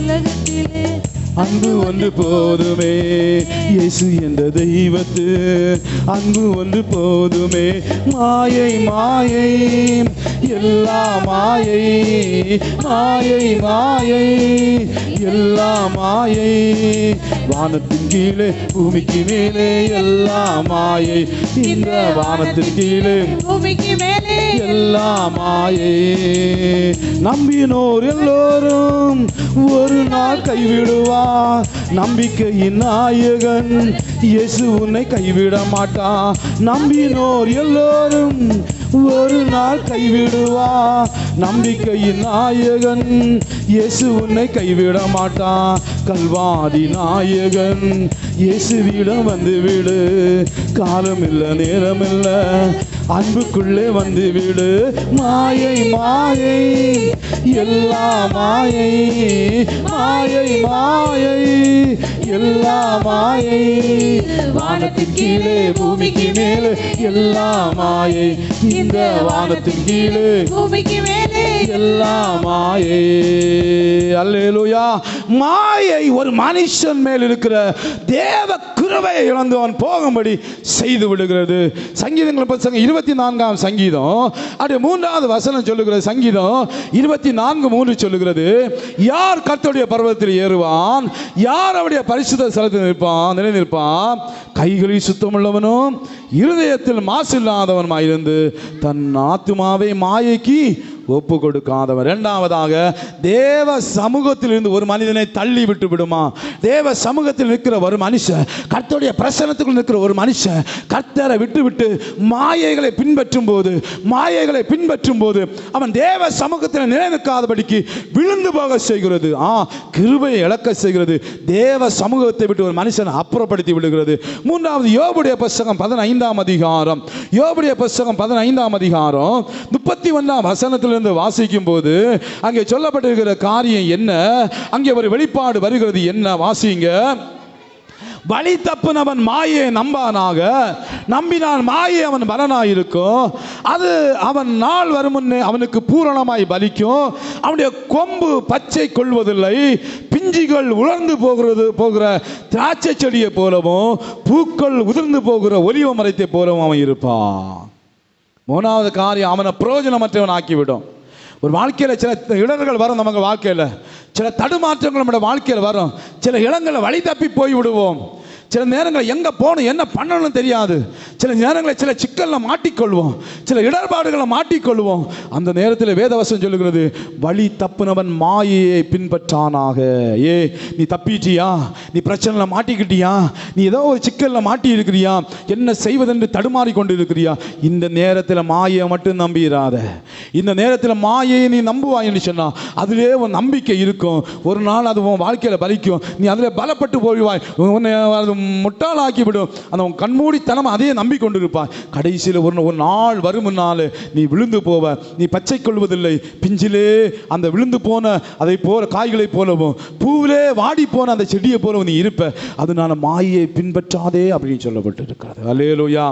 உலகத்திலே அன்பு ஒன்று போதுமே, இயேசு என்ற தெய்வத்து அன்பு ஒன்று போதுமே. மாயை மாயை எல்லா மாயை, மாயை மாயை எல்லா மாயை, வானத்தின் கீழே பூமிக்கு மேலே எல்லா மாயை, இந்த வானத்தின் கீழே பூமிக்கு மேலே எல்லா மாயை. நம்பினோர் எல்லோரும் ஒரு நாள் கைவிடுவார். நம்பிக்கையின் நாயகன் இயேசு உன்னை கைவிட மாட்டான். நம்பினோர் எல்லோரும் ஒரு நாள் கைவிடுவார். நம்பிக்கையின் நாயகன் இயேசு உன்னை கைவிட மாட்டான். கல்வாரி நாயகன் இயேசுவிடம் வந்து விடு, காலம் இல்லை நேரம் இல்லை, அன்புக்குள்ளே வந்து விடு. மாயை மாயை எல்லா மாயை, மாயை மாயை எல்லா மாயை, வானத்தின் கீழே பூமிக்கு மேலே எல்லா மாயை, இந்த வானத்தின் கீழே பூமிக்கு மேலே எல்லாம் மாயை. அல்லேலூயா. மாயை ஒரு மனுஷன் மேல் இருக்கிற தேவ கிருபையை இழந்தவன் போகும்படி செய்து விடுகிறது. சங்கீதங்கள் புத்தகம் 24ஆம் சங்கீதம் அது 3வது வசனம் சொல்லுகிறது. சங்கீதம் 24:3 சொல்லுகிறது, யார் கர்த்தருடைய பர்வதத்தில் ஏறுவான், யார் அவருடைய பரிசுத்த ஸ்தலத்தில் நிலைநிற்பான், கைகளில் சுத்தமுள்ளவனும் இருதயத்தில் மாசு இல்லாதவனுமாயிருந்து தன் ஆத்துமாவை மாயைக்கு ஒப்பு கொடுக்காதவர். இரண்டாவதாக, தேவ சமூகத்தில் இருந்து ஒரு மனிதனை தள்ளி விட்டு விடுமா? தேவ சமூகத்தில் நிற்கிற ஒரு மனுஷன், கர்த்தருடைய பிரசன்னத்துக்குள் நிற்கிற ஒரு மனுஷன் கர்த்தரை விட்டு மாயைகளை பின்பற்றும் போது அவன் தேவ சமூகத்தில் நிலை நிற்காதபடிக்கு விழுந்து போக செய்கிறது. கிருபையை இழக்க செய்கிறது. தேவ சமூகத்தை விட்டு ஒரு மனுஷனை அப்புறப்படுத்தி விடுகிறது. மூன்றாவது, யோபுடைய புத்தகம் 15ஆம் அதிகாரம் 15ஆம் அதிகாரம் 31ஆம் வசனத்தில் வாசிக்கும் போது அங்கே சொல்லப்பட்டிருக்கிற காரியம் என்ன, அங்கே ஒரு வெளிப்பாடு வருகிறது. என்ன வாசிங்க. வழி தப்புனவன் மாயை நம்பானாக, நம்பினால் மாயை அவன் பலனாயிருக்கும். அது அவன் நாள் வரும் முன்னே அவனுக்கு பூரணமாய் பலிக்கும். அவனுடைய கொம்பு பச்சை கொள்வதில்லை, பிஞ்சுகள் உலர்ந்து போகிற திராட்சை செடியை போலவும் பூக்கள் உதிர்ந்து போகிற ஒலிவ மரத்தை போலவும் அவன் இருப்பான். மூணாவது காரியம், அவனை பிரயோஜனமற்றவன் ஆக்கிவிடும். ஒரு வாழ்க்கையில் சில இடர்கள் வரும். நமக்கு வாழ்க்கையில் சில தடுமாற்றங்கள் நம்முடைய வாழ்க்கையில் வரும். சில இடங்களில் வழி தப்பி போய் விடுவோம். சில நேரங்களில் எங்கே போகணும் என்ன பண்ணணும்னு தெரியாது. சில நேரங்களில் சில சிக்கலில் மாட்டிக்கொள்வோம், சில இடர்பாடுகளை மாட்டிக்கொள்வோம். அந்த நேரத்தில் வேதவசனம் சொல்லுகிறது, வழி தப்புனவன் மாயையை பின்பற்றானாக. நீ தப்பிட்டியா, நீ பிரச்சனையில் மாட்டிக்கிட்டியா, நீ ஏதோ ஒரு சிக்கலில் மாட்டி இருக்கிறியா, என்ன செய்வதென்று தடுமாறி கொண்டு இருக்கிறியா, இந்த நேரத்தில் மாயை மட்டும் நம்பிடாத. இந்த நேரத்தில் மாயையை நீ நம்புவாய்ன்னு சொன்னா அதிலே உன் நம்பிக்கை இருக்கும். ஒரு நாள் அது உன் வாழ்க்கையில் பலிக்கும். நீ அதில் பலப்பட்டு போய்வாய், உன்னை முட்டாளாக்கிவிடும். அந்த கண்மூடித்தனம் அதையே நம்பிக்கொண்டிருப்பாய். கடைசியில் ஒரு நாள் வரும் முன்னாலே நீ விழுந்து போவ. நீ பச்சை கொள்வதில்லை, பிஞ்சிலே அந்த விழுந்து போன அதை போல காய்களை போலவும் பூவிலே வாடி போன அந்த செடியை போலவும் நீ இருப்ப. அதனால மாயை பின்பற்றாதே அப்படின்னு சொல்லப்பட்டு இருக்கிறது. அல்லேலூயா.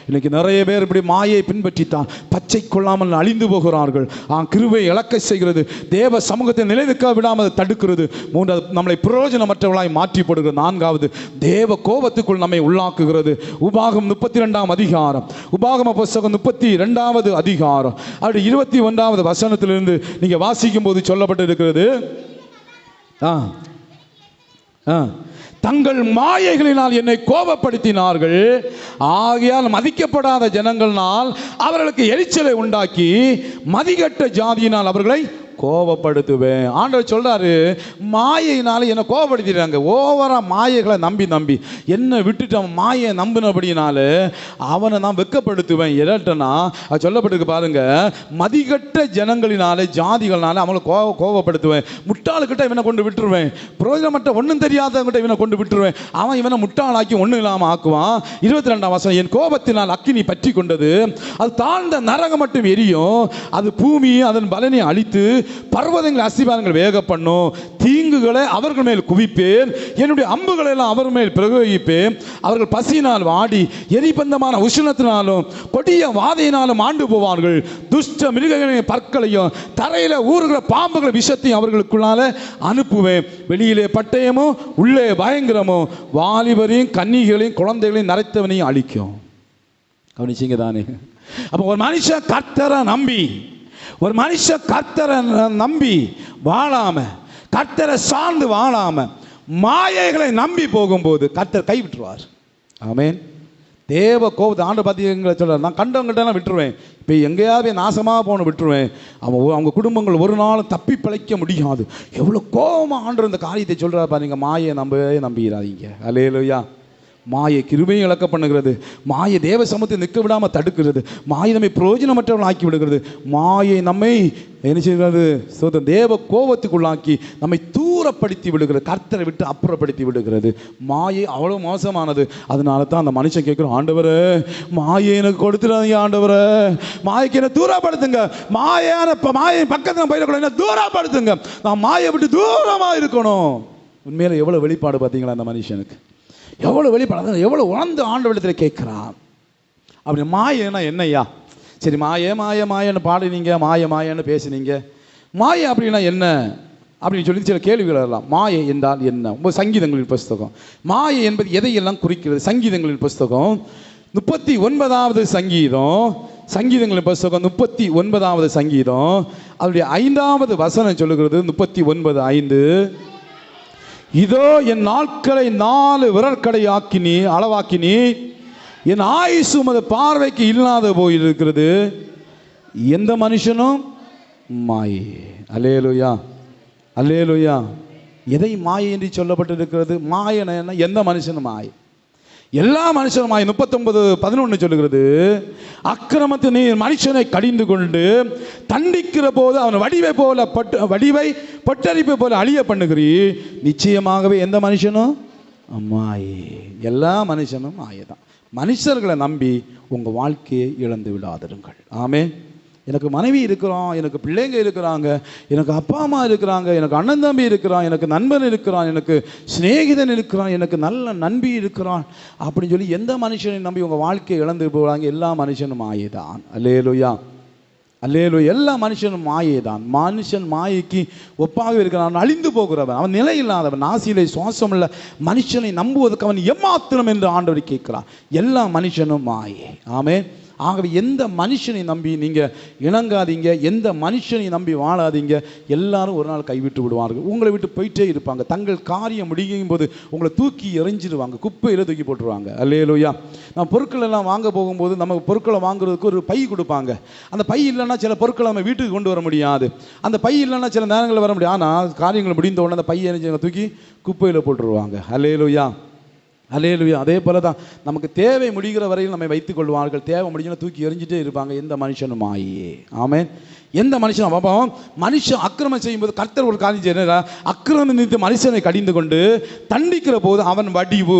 இன்னைக்கு நிறைய பேர் இப்படி மாயை பின்பற்றித்தான் பச்சை கொள்ளாமல் அழிந்து போகிறார்கள். கிருபை இழக்க செய்கிறது. தேவ சமூகத்தை நிலைநிற்க விடாமல் தடுக்கிறது. மூன்றாவது, நம்மளை பிரயோஜனமற்றவர்களாய் மாற்றி போடுகிறது. நான்காவது, தேவ கோபத்துக்குள் நம்மை உள்ளாக்குகிறது. உபாகம் 32ஆம் அதிகாரம், உபாகம புத்தகம் 32வது அதிகாரம் அது 21வது வசனத்திலிருந்து நீங்க வாசிக்கும் போது சொல்லப்பட்டு இருக்கிறது, தங்கள் மாயைகளினால் என்னை கோபப்படுத்தினார்கள், ஆகையால் மதிக்கப்படாத ஜனங்களினால் அவர்களுக்கு எரிச்சலை உண்டாக்கி மதிகட்ட ஜாதியினால் அவர்களை கோபப்படுத்துவேன். ஆண்டவர் சொல்றாரு, மாயினால என்னை கோபப்படுத்திடுறாங்க. ஓவரா மாயைகளை நம்பி என்ன விட்டுட்டு அவன் மாயை நம்பினபடினால அவனை நான் வெக்கப்படுத்துவேன். எதட்டனா அது சொல்லப்பட்டிருக்கு பாருங்க, மதிகட்ட ஜனங்களினால ஜாதிகள்னால அவங்களை கோபப்படுத்துவேன். முட்டாளுக்கிட்ட இவனை கொண்டு விட்டுருவேன், பிரயோஜனமற்ற ஒன்றும் தெரியாதவங்கிட்ட இவனை கொண்டு விட்டுருவேன். அவன் இவனை முட்டாளாக்கி ஒன்றும் இல்லாமல் ஆக்குவான். 22ஆம் வசனம், என் கோபத்தினால் அக்கினி பற்றி கொண்டது, அது தாழ்ந்த நரகம் மட்டும் எரியும், அது பூமியை அதன் பலனை அழித்து பர்வதங்கள் அஸ்திபாரங்கள் வேக பண்ணும், தீங்குகளை அவர்கள் மேல் குவிப்பேன், என்னுடைய அம்புகளை எல்லாம் அவர் மேல் பிரயோகிப்பேன். அவர்கள் பசியினால் வாடி எரிபந்தமான உஷ்ணத்தினாலும் கொடிய வாதையினாலும் ஆண்டு போவார்கள். துஷ்ட மிருகங்களின் பற்களையும் தரையில ஊறுகிற பாம்புகளை விஷத்தையும் அவர்களுக்குள்ளால அனுப்புவேன். வெளியிலே பட்டயமும் உள்ளே பயங்கரமும் வாலிபரையும் கன்னிகளையும் குழந்தைகளையும் நரைத்தவனையும் அழிக்கும். கவனிச்சிங்க தானே? அப்போ ஒரு மனுஷன் கர்த்தரை நம்பி, ஒரு மனுஷன் கர்த்தரை நம்பி வாழாம, கர்த்தரை சார்ந்து வாழாம மாயைகளை நம்பி போகும்போது கர்த்தர் கைவிட்டுருவார். ஆமென். தேவ கோபத்தை ஆண்டு பார்த்தீங்களா சொல்றாரு, நான் கண்டவங்கிட்டலாம் விட்டுருவேன், இப்போ எங்கேயாவது நாசமாக போன விட்டுருவேன். அவங்க குடும்பங்கள் ஒரு நாளும் தப்பி பிழைக்க முடியாது. எவ்வளோ கோபமாக ஆண்டு இந்த காரியத்தை சொல்கிறார் பாருங்க. மாயை நம்பிடாதீங்க. அல்லேலூயா. மாயை கிருபையை இழக்க பண்ணுகிறது. மாயை தேவ சமூகத்தை நிற்க விடாமல் தடுக்கிறது. மாயை நம்மை பிரயோஜனமற்றவர்கள் ஆக்கி விடுகிறது. மாயை நம்மை என்ன செய்கிறது? தேவ கோபத்துக்குள்ளாக்கி நம்மை தூரப்படுத்தி விடுகிறது, கர்த்தரை விட்டு அப்புறப்படுத்தி விடுகிறது. மாயை அவ்வளோ மோசமானது. அதனால தான் அந்த மனுஷன் கேட்குறோம், ஆண்டவரே மாயை எனக்கு கொடுத்துடாதீங்க, ஆண்டவரே மாயைக்கு என்ன தூரப்படுத்துங்க, மாயை பக்கத்தில் போயிடக்கூடாது, என்ன தூரப்படுத்துங்க, நான் மாயை விட்டு தூரமாக இருக்கணும். உண்மையில எவ்வளோ வெளிப்பாடு பார்த்தீங்களா அந்த மனுஷனுக்கு? எவ்வளோ வெளிப்பாடு, எவ்வளோ உணர்ந்து ஆண்டவரிடத்தில் கேட்குறான். அப்படி மாயன்னா என்னையா? சரி மாயன்னு பாடினீங்க, மாயன்னு பேசுனீங்க, மாயை அப்படின்னா என்ன அப்படின்னு சொல்லி சில கேள்விகள் வரலாம். மாயை என்றால் என்ன? சங்கீதங்களின் புஸ்தகம் மாயை என்பது எதையெல்லாம் குறிக்கிறது? சங்கீதங்களின் புஸ்தகம் 39வது சங்கீதம், சங்கீதங்களின் புஸ்தகம் 39வது சங்கீதம் அதனுடைய 5வது வசனம் சொல்லுகிறது. 39:5, இதோ என் நாட்களை 4 விரற்கடை ஆக்கினி அளவாக்கினி, என் ஆயுசு உமது பார்வைக்கு இல்லாத போயிருக்கிறது, எந்த மனுஷனும் மாயை. அல்லேலூயா, அல்லேலூயா. எதை மாயை என்று சொல்லப்பட்டிருக்கிறது? மாயன எந்த மனுஷனும் மாயை, எல்லா மனுஷனும் மாயை. 39:11 சொல்லுகிறது, அக்கிரமத்தை நீ மனுஷனை கடிந்து கொண்டு தண்டிக்கிற போது அவன் வடிவை பட்டரிப்பை போல அழிய பண்ணுகிறீ, நிச்சயமாகவே எந்த மனுஷனும் மாயே. எல்லா மனுஷனும் மாயை தான். மனுஷர்களை நம்பி உங்கள் வாழ்க்கையை இழந்து விடாதிருங்கள். ஆமென். எனக்கு மனைவி இருக்கிறான், எனக்கு பிள்ளைங்க இருக்கிறாங்க, எனக்கு அப்பா அம்மா இருக்கிறாங்க, எனக்கு அண்ணன் தம்பி இருக்கிறான், எனக்கு நண்பன் இருக்கிறான், எனக்கு சிநேகிதன் இருக்கிறான், எனக்கு நல்ல நண்பி இருக்கிறான் அப்படின்னு சொல்லி எந்த மனுஷனை நம்பி உங்கள் வாழ்க்கையை இழந்து போகிறாங்க? எல்லா மனுஷனும் மாயை தான். அல்லேலூயா, அல்லேலூயா. எல்லா மனுஷனும் மாயை தான். மனுஷன் மாயைக்கு ஒப்பாக இருக்கிறான், அழிந்து போகிறவன், அவன் நிலை இல்லாதவன், நாசியிலே சுவாசம் உள்ள மனுஷனை நம்புவதற்கு அவன் எம்மாத்திரம் என்று ஆண்டவர் கேட்கிறான். எல்லா மனுஷனும் மாயை. ஆமென். ஆகவே எந்த மனுஷனை நம்பி நீங்கள் இணங்காதீங்க, எந்த மனுஷனை நம்பி வாழாதீங்க. எல்லாரும் ஒரு நாள் கைவிட்டு விடுவார்கள், உங்களை விட்டு போயிட்டே இருப்பாங்க. தங்கள் காரியம் முடியும் போது உங்களை தூக்கி எறிஞ்சிடுவாங்க, குப்பையில் தூக்கி போட்டுருவாங்க. அல்லேலூயா. நம்ம பொருட்கள் எல்லாம் வாங்க போகும்போது நமக்கு பொருட்களை வாங்குறதுக்கு ஒரு பை கொடுப்பாங்க. அந்த பை இல்லைன்னா சில பொருட்களை நம்ம வீட்டுக்கு கொண்டு வர முடியாது. அந்த பை இல்லைன்னா சில நேரங்களில் வர முடியாது. ஆனால் காரியங்கள் முடிந்த உடனே அந்த பையை தூக்கி குப்பையில் போட்டுருவாங்க. அல்லேலூயா, அல்லேலூயா. அதே போல தான் நமக்கு தேவை முடிகிற வரையில் நம்மை வைத்துக் கொள்வார்கள், தேவை முடிஞ்சுன்னா தூக்கி எறிஞ்சிட்டே இருப்பாங்க. எந்த மனுஷனும் ஆயே. ஆமென். எந்த மனுஷனும் பாப்போம், மனுஷன் அக்கிரமம் செய்யும்போது கர்த்தர் ஒரு காரியம் செய்யறார். அக்கிரமம் நிமித்த மனுஷனை கடிந்து கொண்டு தண்டிக்கிற போது அவன் வடிவு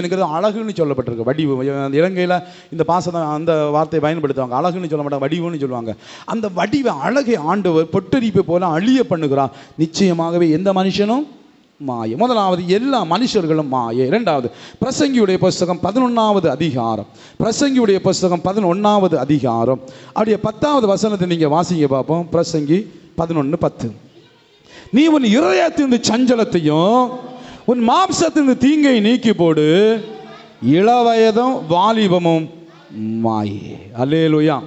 என்கிறது அழகுன்னு சொல்லப்பட்டிருக்கு. வடிவு இலங்கையில் இந்த பாசம் அந்த வார்த்தையை பயன்படுத்துவாங்க. அழகுன்னு சொல்ல மாட்டாங்க, வடிவுன்னு சொல்லுவாங்க. அந்த வடிவை அழகை ஆண்டவர் பொட்டரிப்பை போல அழிய பண்ணுகிறார். நிச்சயமாகவே எந்த மனுஷனும் மாயை. முதலாவது எல்லா மனுஷர்களும் மாயை. இரண்டாவது பிரசங்கியுடைய புஸ்தகம் 11வது அதிகாரம், பிரசங்கியுடைய புஸ்தகம் 11வது அதிகாரம் அப்படியே 10வது வசனத்தை நீங்க வாசிங்க பார்ப்போம். பிரசங்கி 11:10, நீ உன் இருதயத்தின் சஞ்சலத்தையும் உன் மாம்சத்தின் தீங்கை நீக்கி போடு, இளவயதும் வாலிபமும் மாயே. அல்லேலூயா.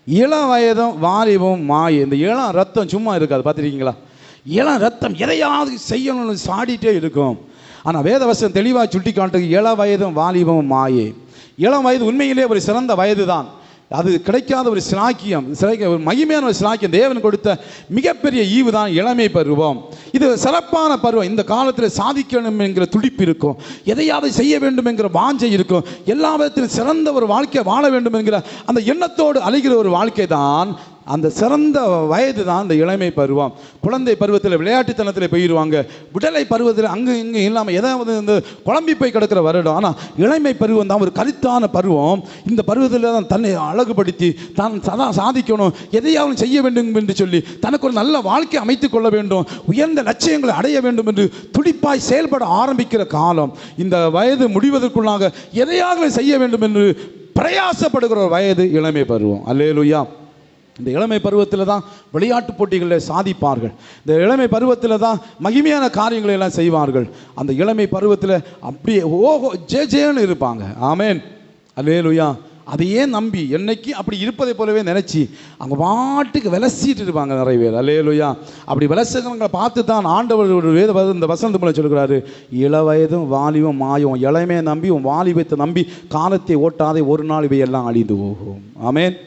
இளவயதும் வாலிபம் மாயை. இந்த இளம் ரத்தம் சும்மா இருக்காது, பார்த்துருக்கீங்களா? இளம் ரத்தம் எதையாவது செய்யணும்னு சாடிட்டே இருக்கும். ஆனால் வேதவசனம் தெளிவாக சுட்டி காட்டுறது இள வயதும் வாலிபமும் மாயே. இளம் வயது உண்மையிலே ஒரு சிறந்த வயது தான். அது கிடைக்காத ஒரு சிலாக்கியம், ஒரு மகிமையான ஒரு சிலாக்கியம், தேவன் கொடுத்த மிகப்பெரிய ஈவு தான் இளமை பருவம். இது சிறப்பான பருவம். இந்த காலத்தில் சாதிக்கணும் என்கிற துடிப்பு இருக்கும், எதையாவது செய்ய வேண்டும் என்கிற வாஞ்சை இருக்கும், எல்லா விதத்திலும் சிறந்த ஒரு வாழ்க்கை வாழ வேண்டும் என்கிற அந்த எண்ணத்தோடு அலைகிற ஒரு வாழ்க்கை தான் அந்த சிறந்த வயது தான் இந்த இளமை பருவம். குழந்தை பருவத்தில் விளையாட்டுத்தனத்தில் போயிடுவாங்க, விடலை பருவத்தில் அங்கே இங்கே இல்லாமல் ஏதாவது இந்த குழம்பி போய் கிடக்கிற வருடம். ஆனால் இளமை பருவம் தான் ஒரு கருத்தான பருவம். இந்த பருவத்தில் தான் தன்னை அழகுபடுத்தி தான் சாதிக்கணும், எதையாவது செய்ய வேண்டும் என்று சொல்லி தனக்கு ஒரு நல்ல வாழ்க்கை அமைத்து கொள்ள வேண்டும், உயர்ந்த லட்சியங்களை அடைய வேண்டும் என்று துடிப்பாய் செயல்பட ஆரம்பிக்கிற காலம். இந்த வயது முடிவதற்குள்ளாக எதையாவது செய்ய வேண்டும் என்று பிரயாசப்படுகிற ஒரு வயது இளமை பருவம். அல்லேலூயா. இந்த இளமை பருவத்தில் தான் விளையாட்டு போட்டிகளில் சாதிப்பார்கள். இந்த இளமை பருவத்தில் தான் மகிமையான காரியங்களை எல்லாம் செய்வார்கள். அந்த இளமை பருவத்தில் அப்படியே ஓஹோ ஜேன்னு இருப்பாங்க. ஆமென். அல்லேலூயா. அதையே நம்பி என்னைக்கு அப்படி இருப்பதை போலவே நினச்சி அவங்க பாட்டுக்கு விளசிட்டு இருப்பாங்க நிறைய பேர். அல்லேலூயா. அப்படி விளசுகிறவங்களை பார்த்து தான் ஆண்டவர் ஒரு இந்த வசனத்து மூலம் சொல்கிறாரு, இளவயதும் வாலிபம் மாயும், இளமையை நம்பி உன் வாலிபத்தை நம்பி காலத்தை ஓட்டாதே, ஒரு நாள் இவையெல்லாம் அழிந்து போகும். ஆமென்.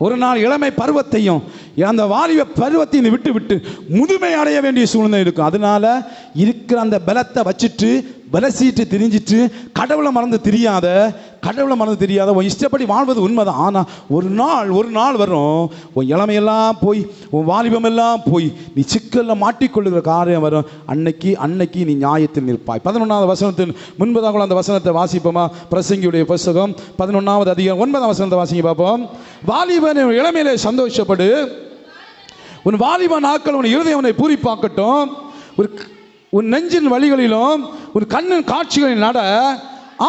ஒரு நாள் இளமை பருவத்தையும் அந்த வாலிப பருவத்தையும் விட்டு விட்டு முதுமை அடைய வேண்டிய சூழ்நிலை இருக்கும். அதனால இருக்கிற அந்த பலத்தை வச்சுட்டு பலசீட்டு திரிஞ்சிட்டு கடவுளை மறந்து தெரியாத உன் இஷ்டப்படி வாழ்வது உண்மைதான். ஆனால் ஒரு நாள் வரும், உன் இளமையெல்லாம் போய் உன் வாலிபமெல்லாம் போய் நீ சிக்கலில் மாட்டிக்கொள்ளுகிற காரியம் வரும். அன்னைக்கு நீ நியாயத்தில் நிற்பாய். 11வது வசனத்தின் முன்பதாக அந்த வசனத்தை வாசிப்போமா? பிரசங்கியுடைய புஸ்தகம் 11வது அதிகாரம் 9ஆம் வசனத்தை வாசிங்க பார்ப்போம். வாலிபன் இளமையிலே சந்தோஷப்படு, உன் வாலிப நாட்கள் உன் இருதயவனை பூரிப்பாக்கட்டும், உன் நெஞ்சின் வழிகளிலும் உன் கண்ணின் காட்சிகளில் நட,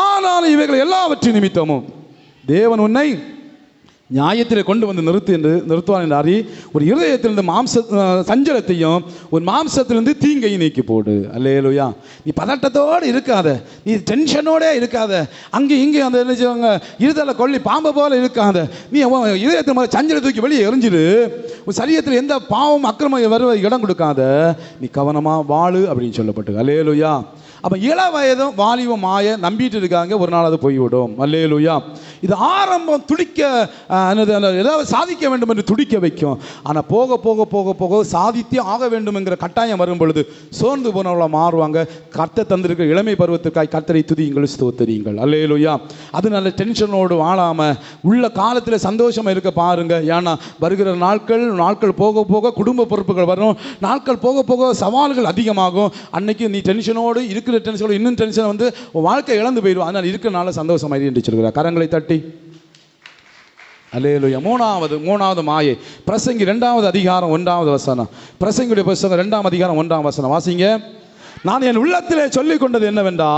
ஆனால் இவைகள் எல்லாவற்றின் நிமித்தமும் தேவன் உன்னை நியாயத்தில் கொண்டு வந்து நிறுத்துவான் என்று அறி ஒரு இருதயத்திலிருந்து சஞ்சலத்தையும் ஒரு மாம்சத்திலிருந்து தீங்கையும் நீக்கி போடு. அல்லேலூயா. நீ பதட்டத்தோடு இருக்காத, நீ டென்ஷனோட இருக்காத, அங்கே இங்கே அந்த என்ன செய்வாங்க இருதலை கொள்ளி பாம்பை போல இருக்காத. நீ இதயத்தில் சஞ்சலை தூக்கி வெளியே எறிஞ்சிரு. உன் சரீரத்தில் எந்த பாவம் அக்கிரமம் வருவ இடம் கொடுக்காத, நீ கவனமாக வாழு அப்படின்னு சொல்லப்பட்டு. அல்லேலூயா. அப்போ இள வயதும் வாலிபம் ஆய நம்பிட்டு இருக்காங்க, ஒரு நாள் அது போய்விடும். அல்லேலூயா. இது ஆரம்பம் துடிக்க ஏதாவது சாதிக்க வேண்டும் என்று துடிக்க வைக்கும். ஆனால் போக போக போக போக சாதித்தே ஆக வேண்டும் என்கிற கட்டாயம் வரும் பொழுது சோர்ந்து போனவங்கள மாறுவாங்க. கர்த்தர் தந்திருக்கிற இளமை பருவத்திற்காய் கர்த்தரை துதியுங்கள், ஸ்தோத்திரியுங்கள். அல்லேலூயா. அதனால டென்ஷனோடு வாழாமல் உள்ள காலத்தில் சந்தோஷமாக இருக்க பாருங்க. ஏன்னா வருகிற நாட்கள் போக போக குடும்ப பொறுப்புகள் வரும். நாட்கள் போக போக சவால்கள் அதிகமாகும். அன்னைக்கு நீ டென்ஷனோடு இருக்கிற டென்ஷனோடு இன்னும் டென்ஷன் வந்து வாழ்க்கை இழந்து போயிடும். அதனால் இருக்கிறனால சந்தோஷமாக என்று சொல்கிறார். கரங்களை தட்டி அல்லேலூயா. மூணாவது மாயை. பிரசங்கி 2வது அதிகாரம் 1வது வசனம். பிரசங்கியுடைய புத்தகம் 2ஆம் அதிகாரம் 1ஆம் வசனம் வாசிங்க. நான் என் உள்ளத்திலே சொல்லிக் கொண்டது என்னவென்றா,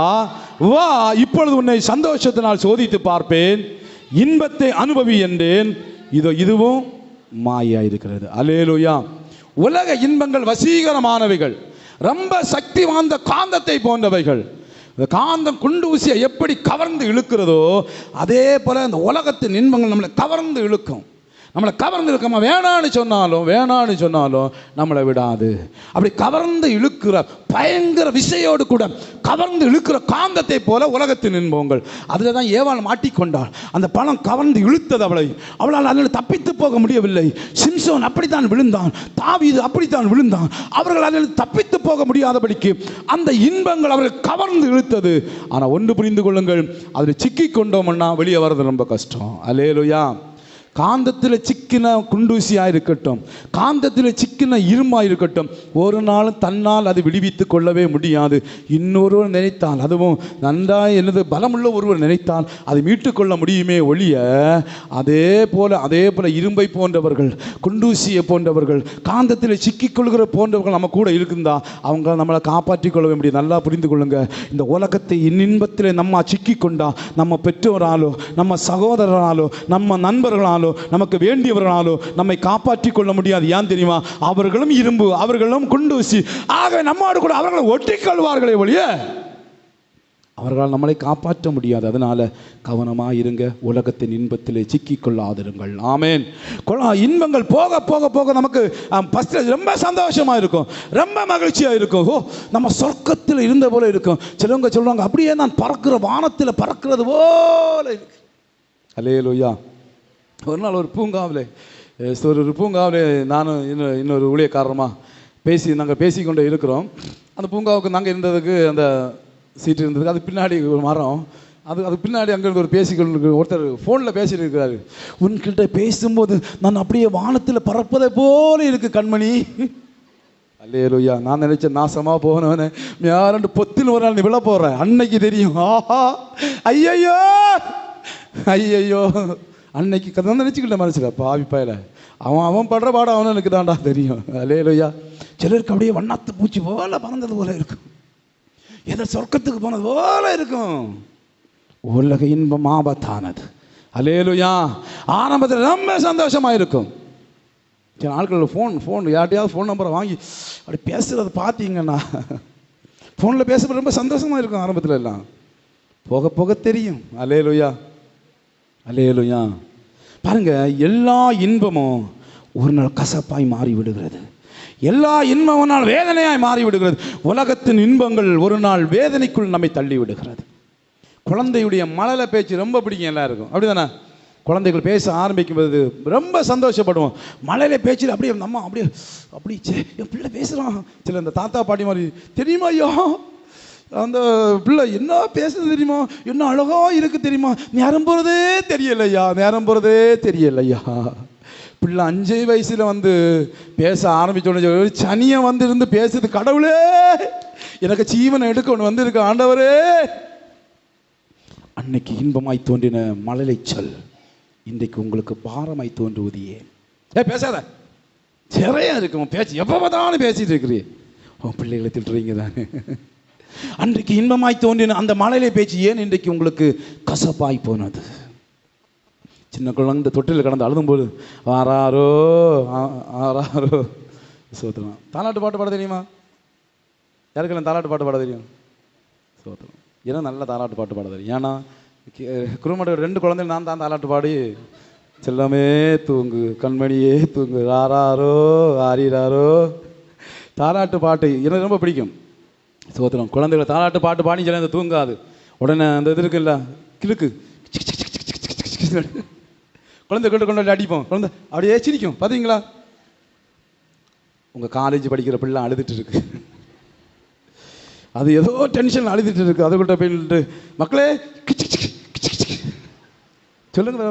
வா இப்பொழுது உன்னை சந்தோஷத்தினால் சோதித்து பார்ப்பேன், இன்பத்தை அனுபவி என்றேன். இதுவும் மாயா இருக்கிறது. அல்லேலூயா. உலக இன்பங்கள் வசீகரமானவைகள், ரொம்ப சக்தி வாய்ந்த காந்தத்தை போன்றவைகள். இந்த காந்தம் குண்டு ஊசியை எப்படி கவர்ந்து இழுக்கிறதோ அதே போல இந்த உலகத்தின் இன்பங்கள் நம்மளை கவர்ந்து இழுக்கும். நம்மளை கவர்ந்து இழுக்காம வேணான்னு சொன்னாலும் நம்மளை விடாது. அப்படி கவர்ந்து இழுக்கிற பயங்கர விசையோடு கூட கவர்ந்து இழுக்கிற காந்தத்தை போல உலகத்தின் இன்பங்கள். அதில் தான் ஏவாள் மாட்டிக்கொண்டாள். அந்த பணம் கவர்ந்து இழுத்தது அவளால் அதில் தப்பித்து போக முடியவில்லை. சிம்சோன் அப்படித்தான் விழுந்தான், தாவீது அப்படித்தான் விழுந்தான். அவர்கள் அதில் தப்பித்து போக முடியாதபடிக்கு அந்த இன்பங்கள் அவர்கள் கவர்ந்து இழுத்தது. ஆனால் ஒன்று புரிந்து கொள்ளுங்கள், அதில் சிக்கி கொண்டோம்னா வெளியே வர்றது ரொம்ப கஷ்டம். அல்லேலூயா. காந்தத்தில் சிக்கின குண்டூசியாக இருக்கட்டும், காந்தத்தில் சிக்கின இருமாக இருக்கட்டும், ஒரு நாளும் தன்னால் அது விடுவித்து கொள்ளவே முடியாது. இன்னொருவர் நினைத்தால், அதுவும் நன்றாக எனது பலமுள்ள ஒருவர் நினைத்தால் அதை மீட்டுக்கொள்ள முடியுமே ஒழிய, அதே போல இரும்பை போன்றவர்கள், குண்டூசியை போன்றவர்கள், காந்தத்தில் சிக்கிக்கொள்கிற போன்றவர்கள் நம்ம கூட இருக்குந்தா அவங்க நம்மளை காப்பாற்றி கொள்ளவே முடியும். நல்லா புரிந்து கொள்ளுங்க. இந்த உலகத்தை இன்பத்தில் நம்ம சிக்கிக்கொண்டா நம்ம பெற்றோராலோ, நம்ம சகோதரராலோ, நம்ம நண்பர்களாலோ, நமக்கு வேண்டியவர்களாலோ நம்மை காப்பாற்றிக் கொள்ள முடியாது. ஏன் தெரியுமா? அவர்களும் இரும்பு, அவர்களும் குண்டூசி. ஆக நம்மோடு கூட அவர்களை ஒட்டிக்கொள்வார்களே ஒழிய அவர்களால் நம்மளை காப்பாற்ற முடியாது. அதனால கவனமாக இருங்க. உலகத்தின் இன்பத்திலே சிக்கிக்கொள்ளாதிருங்கள். ஆமேன். இன்பங்கள் போக போக போக நமக்கு ரொம்ப சந்தோஷமாக இருக்கும், ரொம்ப மகிழ்ச்சியாக இருக்கும். நம்ம சொர்க்கத்தில் இருந்த போல இருக்கும். சிலவங்க சொல்லுவாங்க, அப்படியே நான் பறக்கிற வானத்தில் பறக்கிறது போல இருக்கு. அல்லேலூயா. ஒரு நாள் ஒரு பூங்காவில் நானும் இன்னொரு ஊழியக்காரமாக நாங்கள் பேசிக்கொண்டே இருக்கிறோம். அந்த பூங்காவுக்கு நாங்கள் இருந்ததுக்கு அந்த சீட்டு இருந்ததுக்கு அது பின்னாடி ஒரு மரம், அது பின்னாடி அங்கிருந்து ஒரு பேசிக்கொண்டு ஒருத்தர் ஃபோனில் பேசிட்டு இருக்கிறாரு. உன்கிட்ட பேசும்போது நான் அப்படியே வானத்தில் பறப்பதை போல இருக்கு கண்மணி. அல்லேலூயா. நான் நினைச்சேன் நாசமாக போனவனே யாரண்டு பொத்தில் ஒரு நாள் நீ விழ போகிறேன். அன்னைக்கு தெரியும், ஆஹா ஐயையோ அன்னைக்கு கதை நினச்சிக்கிட்ட மனசில் பாவி பயல அவன் படுற பாடம் அவனுக்கு தான்டா தெரியும். அல்லேலூயா. சிலருக்கு அப்படியே வண்ணாத்து பூச்சி போல பறந்தது போல இருக்கும், ஏதோ சொர்க்கத்துக்கு போனது போல இருக்கும். உலக இன்பம் ஆபத்தானது. அல்லேலூயா. ஆரம்பத்தில் ரொம்ப சந்தோஷமாக இருக்கும். சில ஆட்கள் ஃபோன் யார்ட்டையாவது ஃபோன் நம்பரை வாங்கி அப்படி பேசுகிறத பார்த்தீங்கன்னா ஃபோனில் பேசுகிறது ரொம்ப சந்தோஷமாக இருக்கும் ஆரம்பத்தில் எல்லாம். போக போக தெரியும். அல்லேலூயா. அல்லேலூயா. பாருங்க, எல்லா இன்பமும் ஒரு நாள் கசப்பாய் மாறி விடுகிறது. எல்லா இன்பமும் வேதனையாய் மாறி விடுகிறது. உலகத்தின் இன்பங்கள் ஒரு நாள் வேதனைக்குள் நம்மை தள்ளி விடுகிறது. குழந்தையுடைய மழலை பேச்சு ரொம்ப பிடிக்கும் எல்லாருக்கும், அப்படிதானே? குழந்தைகள் பேச ஆரம்பிக்கும்போது ரொம்ப சந்தோஷப்படுவோம். மழையில பேச்சு அப்படியே நம்ம அப்படி என் பிள்ளை பேசுகிறான். சில இந்த தாத்தா பாட்டி மாதிரி தெரியுமா, ஐயோ அந்த பிள்ளை என்ன பேசுறது தெரியுமா, என்ன அழகா இருக்கு தெரியுமா, நேரம் போகிறதே தெரியலையா. பிள்ளை 5 வயசுல வந்து பேச ஆரம்பிச்சோன்னு சனியை வந்து இருந்து பேசுது. கடவுளே, எனக்கு ஜீவனை எடுக்க ஒன்று வந்திருக்க ஆண்டவரே. அன்னைக்கு இன்பமாய் தோன்றின மழலை சொல் இன்றைக்கு உங்களுக்கு பாரமாய் தோன்றுவதியே. பேசாத, சிறையா இருக்கும் பேச்சு, எப்போ பார்த்தாலும் பேசிட்டு இருக்கிறீ. உன் பிள்ளைகளை திட்டுறீங்க தானே. அன்றைக்கு இன்பமாய் தோன்றின அந்த மழையிலே பேச்சு ஏன் இன்றைக்கு உங்களுக்கு கசப்பாய் போனது? சின்ன குழந்தை தொட்டில் கடந்து அழுதும்போது ஆறாரோ ஆறாரோ சோத்திரம். தாலாட்டு பாட்டு பாட தெரியுமா? யாருக்கெல்லாம் தாலாட்டு பாட்டு பாட தெரியும்? சோத்திரம். ஏன்னா நல்ல தாலாட்டு பாட்டு பாட தெரியும். ஏன்னா குருமட 2 குழந்தைகள் நான் தான் தாலாட்டு பாடி செல்லமே தூங்கு கண்மணியே தூங்கு ஆறாரோ ஆறிறாரோ தாலாட்டு பாட்டு எனக்கு ரொம்ப பிடிக்கும். சோத்திரம். குழந்தைகளை தாலாட்டு பாட்டு பாடி சொல்ல அந்த தூங்காது. உடனே அந்த இது இருக்குல்ல கிழக்கு குழந்தை கொண்டு கொண்டு அடிப்போம். குழந்தை அப்படியே சிரிக்கும். பார்த்தீங்களா? உங்கள் காலேஜ் படிக்கிற பிள்ளை அழுதுட்டு இருக்கு, அது ஏதோ டென்ஷன் அழுதுட்டு இருக்கு. அதுக்கிட்ட போயிட்டு மக்களே சொல்லுங்க.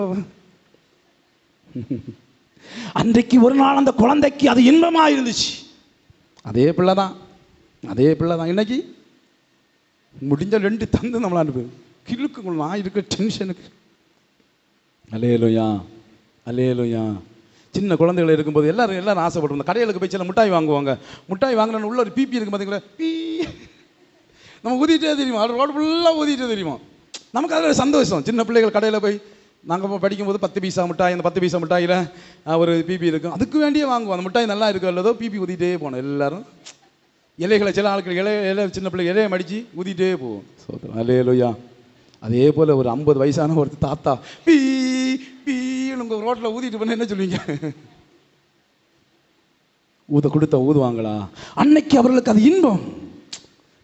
அன்றைக்கு ஒரு நாள் அந்த குழந்தைக்கு அது இன்பமாக இருந்துச்சு. அதே பிள்ளை தான் இன்னைக்கு முடிஞ்ச 2 தந்து நம்மள அனுப்பு கிழக்கு நான் இருக்க டென்ஷனுக்கு. அல்லேலூயா அல்லேலூயா. சின்ன குழந்தைகள் இருக்கும்போது எல்லாரும் ஆசைப்படுவோம். கடைகளுக்கு போய் சில மிட்டாய் வாங்குவாங்க. மிட்டாய் வாங்கினு உள்ள ஒரு பிபி இருக்கு பார்த்தீங்களா, பீ நம்ம ஊதிட்டே தெரியுமா, ரோடு ஃபுல்லாக ஊதிட்டே தெரியுமா. நமக்கு அதில் சந்தோஷம். சின்ன பிள்ளைகள் கடையில் போய் நாங்கள் படிக்கும்போது 10 பைசா மிட்டாய், அந்த 10 பைசா மிட்டாயில் ஒரு பிபி இருக்கும், அதுக்கு வேண்டியே வாங்குவோம். அந்த மிட்டாய் நல்லா இருக்கும் அல்லதோ பிபி ஊதிட்டே போனோம். எல்லாரும் இலைகளை சில ஆட்கள் இலை சின்ன பிள்ளை இலையை மடித்து ஊதிட்டே போவோம். சோதரம். அல்லேலூயா. அதே போல் ஒரு 50 வயசான ஒரு தாத்தா பீ பீன்னு உங்கள் ரோட்டில் ஊதிட்டு பண்ண என்ன சொல்லுவீங்க? ஊதுவாங்களா? அன்னைக்கு அவர்களுக்கு அது இன்பம்.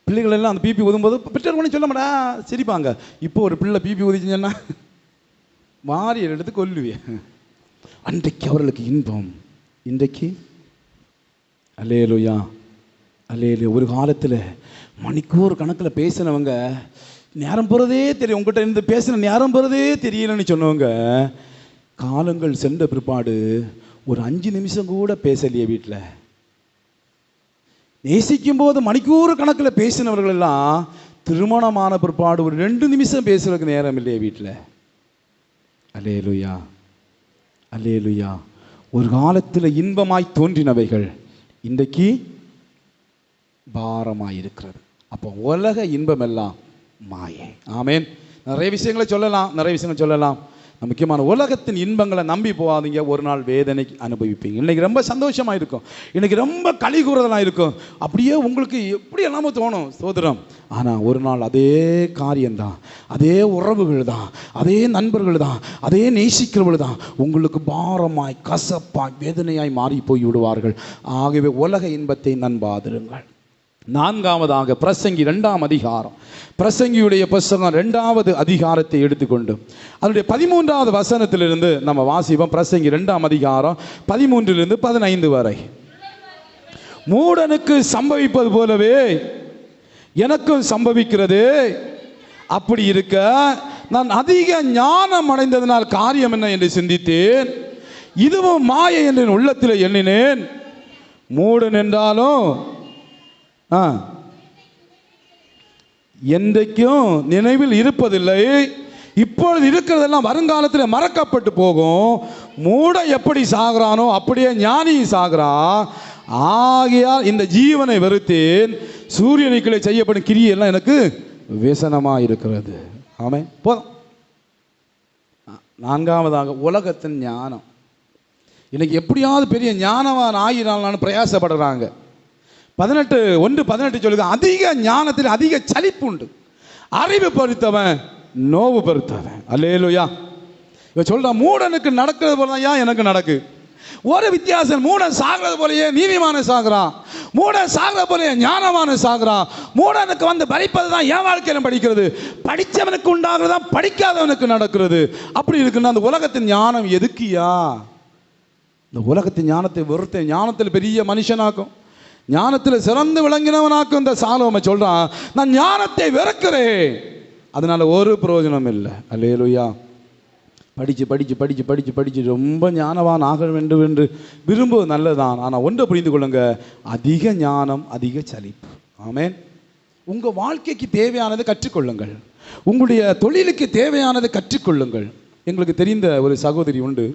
பிள்ளைகள் எல்லாம் அந்த பிபி ஊதும்போது பெற்றோர் பண்ணி சொல்ல மாட்டா சிரிப்பாங்க. இப்போ ஒரு பிள்ளை பிபி ஊதிச்சுன்னா மாறி எடுத்து கொல்லுவேன். அன்றைக்கு அவர்களுக்கு இன்பம். இன்றைக்கு அல்லேலூயா அல்லேலூயா. ஒரு காலத்தில் மணிக்கூர் கணக்கில் பேசினவங்க நேரம் போகிறதே தெரியும். உங்கள்கிட்ட இருந்து பேசின நேரம் போகிறதே தெரியலன்னு சொன்னவங்க காலங்கள் சென்ற பிற்பாடு ஒரு 5 நிமிஷம் கூட பேசலையே வீட்டில். நேசிக்கும் போது மணிக்கூர் கணக்கில் பேசினவர்கள் எல்லாம் திருமணமான பிற்பாடு ஒரு 2 நிமிஷம் பேசுறதுக்கு நேரம் இல்லையே வீட்டில். அல்லேலூயா அல்லேலூயா. ஒரு காலத்தில் இன்பமாய் தோன்றினவைகள் இன்றைக்கு பாரமாய் இருக்கிறது. அப்போ உலக இன்பம் எல்லாம் மாயை. ஆமேன். நிறைய விஷயங்களை சொல்லலாம். முக்கியமான உலகத்தின் இன்பங்களை நம்பி போகாதீங்க. ஒரு நாள் வேதனை அனுபவிப்பீங்க. இன்னைக்கு ரொம்ப சந்தோஷமாக இருக்கும், இன்னைக்கு ரொம்ப களி கூறுதலாக இருக்கும், அப்படியே உங்களுக்கு எப்படி எல்லாமே தோணும். சோதரம். ஆனால் ஒரு நாள் அதே காரியம்தான், அதே உறவுகள் தான், அதே நண்பர்கள் தான், அதே நேசிக்கிறவர்கள் தான் உங்களுக்கு பாரமாய் கசப்பாய் வேதனையாய் மாறி போய் விடுவார்கள். ஆகவே உலக இன்பத்தை நம்பாதிருங்கள். 4ஆவதாக பிரசங்கி 2ஆம் அதிகாரம். பிரசங்கியுடைய புத்தகம் 2வது அதிகாரத்தை எடுத்துக்கொண்டு அதனுடைய 13வது வசனத்திலிருந்து நம்ம வாசிப்போம். பிரசங்கி 2ஆம் அதிகாரம் 13லிருந்து 15 வரை. மூடனுக்கு சம்பவிப்பது போலவே எனக்கும் சம்பவிக்கிறது. அப்படி இருக்க நான் அதிக ஞானம் அடைந்ததனால் காரியம் என்ன என்று சிந்தித்தேன். இதுவும் மாயை என்று உள்ளத்தில் எண்ணினேன். மூடன் என்றாலும் என்றைக்கும் நினைவில் இருப்பதில்லை. இப்பொழுது இருக்கிறதெல்லாம் வருங்காலத்தில் மறக்கப்பட்டு போகும். மூட எப்படி சாகிறானோ அப்படியே ஞானி சாகிறான். ஆகையால் இந்த ஜீவனை வெறுத்தேன். சூரியனுக்குள்ளே செய்யப்படும் கிரியெல்லாம் எனக்கு விசனமாக இருக்கிறது. ஆமென். போதும். 4ஆவதாக உலகத்தின் ஞானம். இன்னைக்கு எப்படியாவது பெரிய ஞானவான் ஆகினாலும் பிரயாசப்படுறாங்க. 18 சொல்லுங்க, அதிக ஞானத்தில் அதிக சலிப்பு உண்டு, அறிவு பறித்தவன் நோவு பறித்தவன். அல்லேலூயா. இவன் சொல்றான், மூடனுக்கு நடக்கிறது போல தான் எனக்கு நடக்கு. ஒரு வித்தியாசம், மூடன் சாகிறது போலயே நீதிமான சாகிறான், மூடன் சாகிறது போலயே ஞானமான சாகிறான். மூடனுக்கு வந்து பறிப்பது தான் என் வாழ்க்கையில படிக்கிறது, படித்தவனுக்கு உண்டாகிறது தான் படிக்காதவனுக்கு நடக்கிறது. அப்படி இருக்குன்னா அந்த உலகத்தின் ஞானம் எதுக்கியா? இந்த உலகத்தின் ஞானத்தை வெறுத்த ஞானத்தில் பெரிய மனுஷனாக்கும், ஞானத்தில் சிறந்து விளங்கினவனாக்கும் இந்த சாலோமன் சொல்றான், நான் ஞானத்தை வெறுக்கிறேன், அதனால ஒரு பிரயோஜனம் இல்லை. அல்லேலூயா. படிச்சு ரொம்ப ஞானவான் ஆக வேண்டும் என்று விரும்புவது நல்லதான். ஆனால் ஒன்றை புரிந்து கொள்ளுங்க, அதிக ஞானம் அதிக சலிப்பு. ஆமென். உங்கள் வாழ்க்கைக்கு தேவையானதை கற்றுக்கொள்ளுங்கள், உங்களுடைய தொழிலுக்கு தேவையானதை கற்றுக்கொள்ளுங்கள். எங்களுக்கு தெரிந்த ஒரு சகோதரி உண்டு.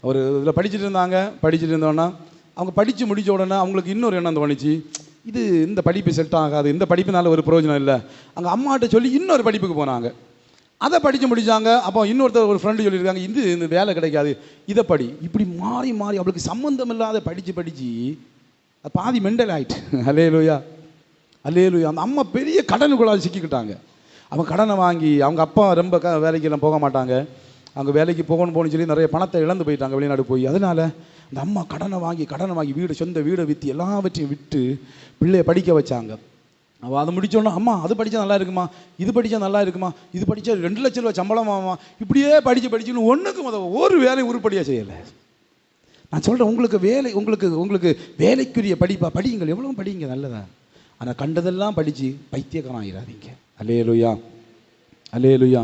அவர் இதில் படிச்சுட்டு இருந்தோன்னா அவங்க படித்து முடித்த உடனே அவங்களுக்கு இன்னொரு எண்ணம் தோணுச்சு, இது இந்த படிப்பு செட் ஆகாது, இந்த படிப்புனால ஒரு பிரயோஜனம் இல்லை. அங்கே அம்மாட்ட சொல்லி இன்னொரு படிப்புக்கு போனாங்க. அதை படித்து முடித்தாங்க. அப்போ இன்னொருத்தர் ஒரு ஃப்ரெண்டு சொல்லியிருக்காங்க, இந்த வேலை கிடைக்காது, இதை படி. இப்படி மாறி மாறி அவளுக்கு சம்மந்தம் இல்லாத படித்து பாதி மெண்டல் ஆகிட்டு. அல்லேலூயா, அல்லேலூயா. அந்த அம்மா பெரிய கடனுக்குள்ளாக சிக்கிக்கிட்டாங்க. அவங்க கடனை வாங்கி, அவங்க அப்பா ரொம்ப வேலைக்கெல்லாம் போக மாட்டாங்க, அவங்க வேலைக்கு போகணும்னு சொல்லி நிறைய பணத்தை இழந்து போயிட்டாங்க வெளிநாடு போய். அதனால் அந்த அம்மா கடனை வாங்கி வீடு, சொந்த வீடை விற்று எல்லாவற்றையும் விட்டு பிள்ளையை படிக்க வச்சாங்க. அவள் அதை முடித்தோன்னா, அம்மா அது படித்தா நல்லா இருக்குமா, இது படித்தா நல்லா இருக்குமா, இது படித்தா 2 லட்சம் ரூபா சம்பளமாமா, இப்படியே படிச்சுன்னு ஒன்றுக்கு ஒரு வேலையை உருப்படியாக செய்யலை. நான் சொல்கிறேன், உங்களுக்கு வேலைக்குரிய படியுங்கள், எவ்வளோ படிங்க, நல்லதா. ஆனால் கண்டதெல்லாம் படித்து பைத்தியக்காரன் ஆகிடாதீங்க. அல்லேலூயா, அல்லேலூயா.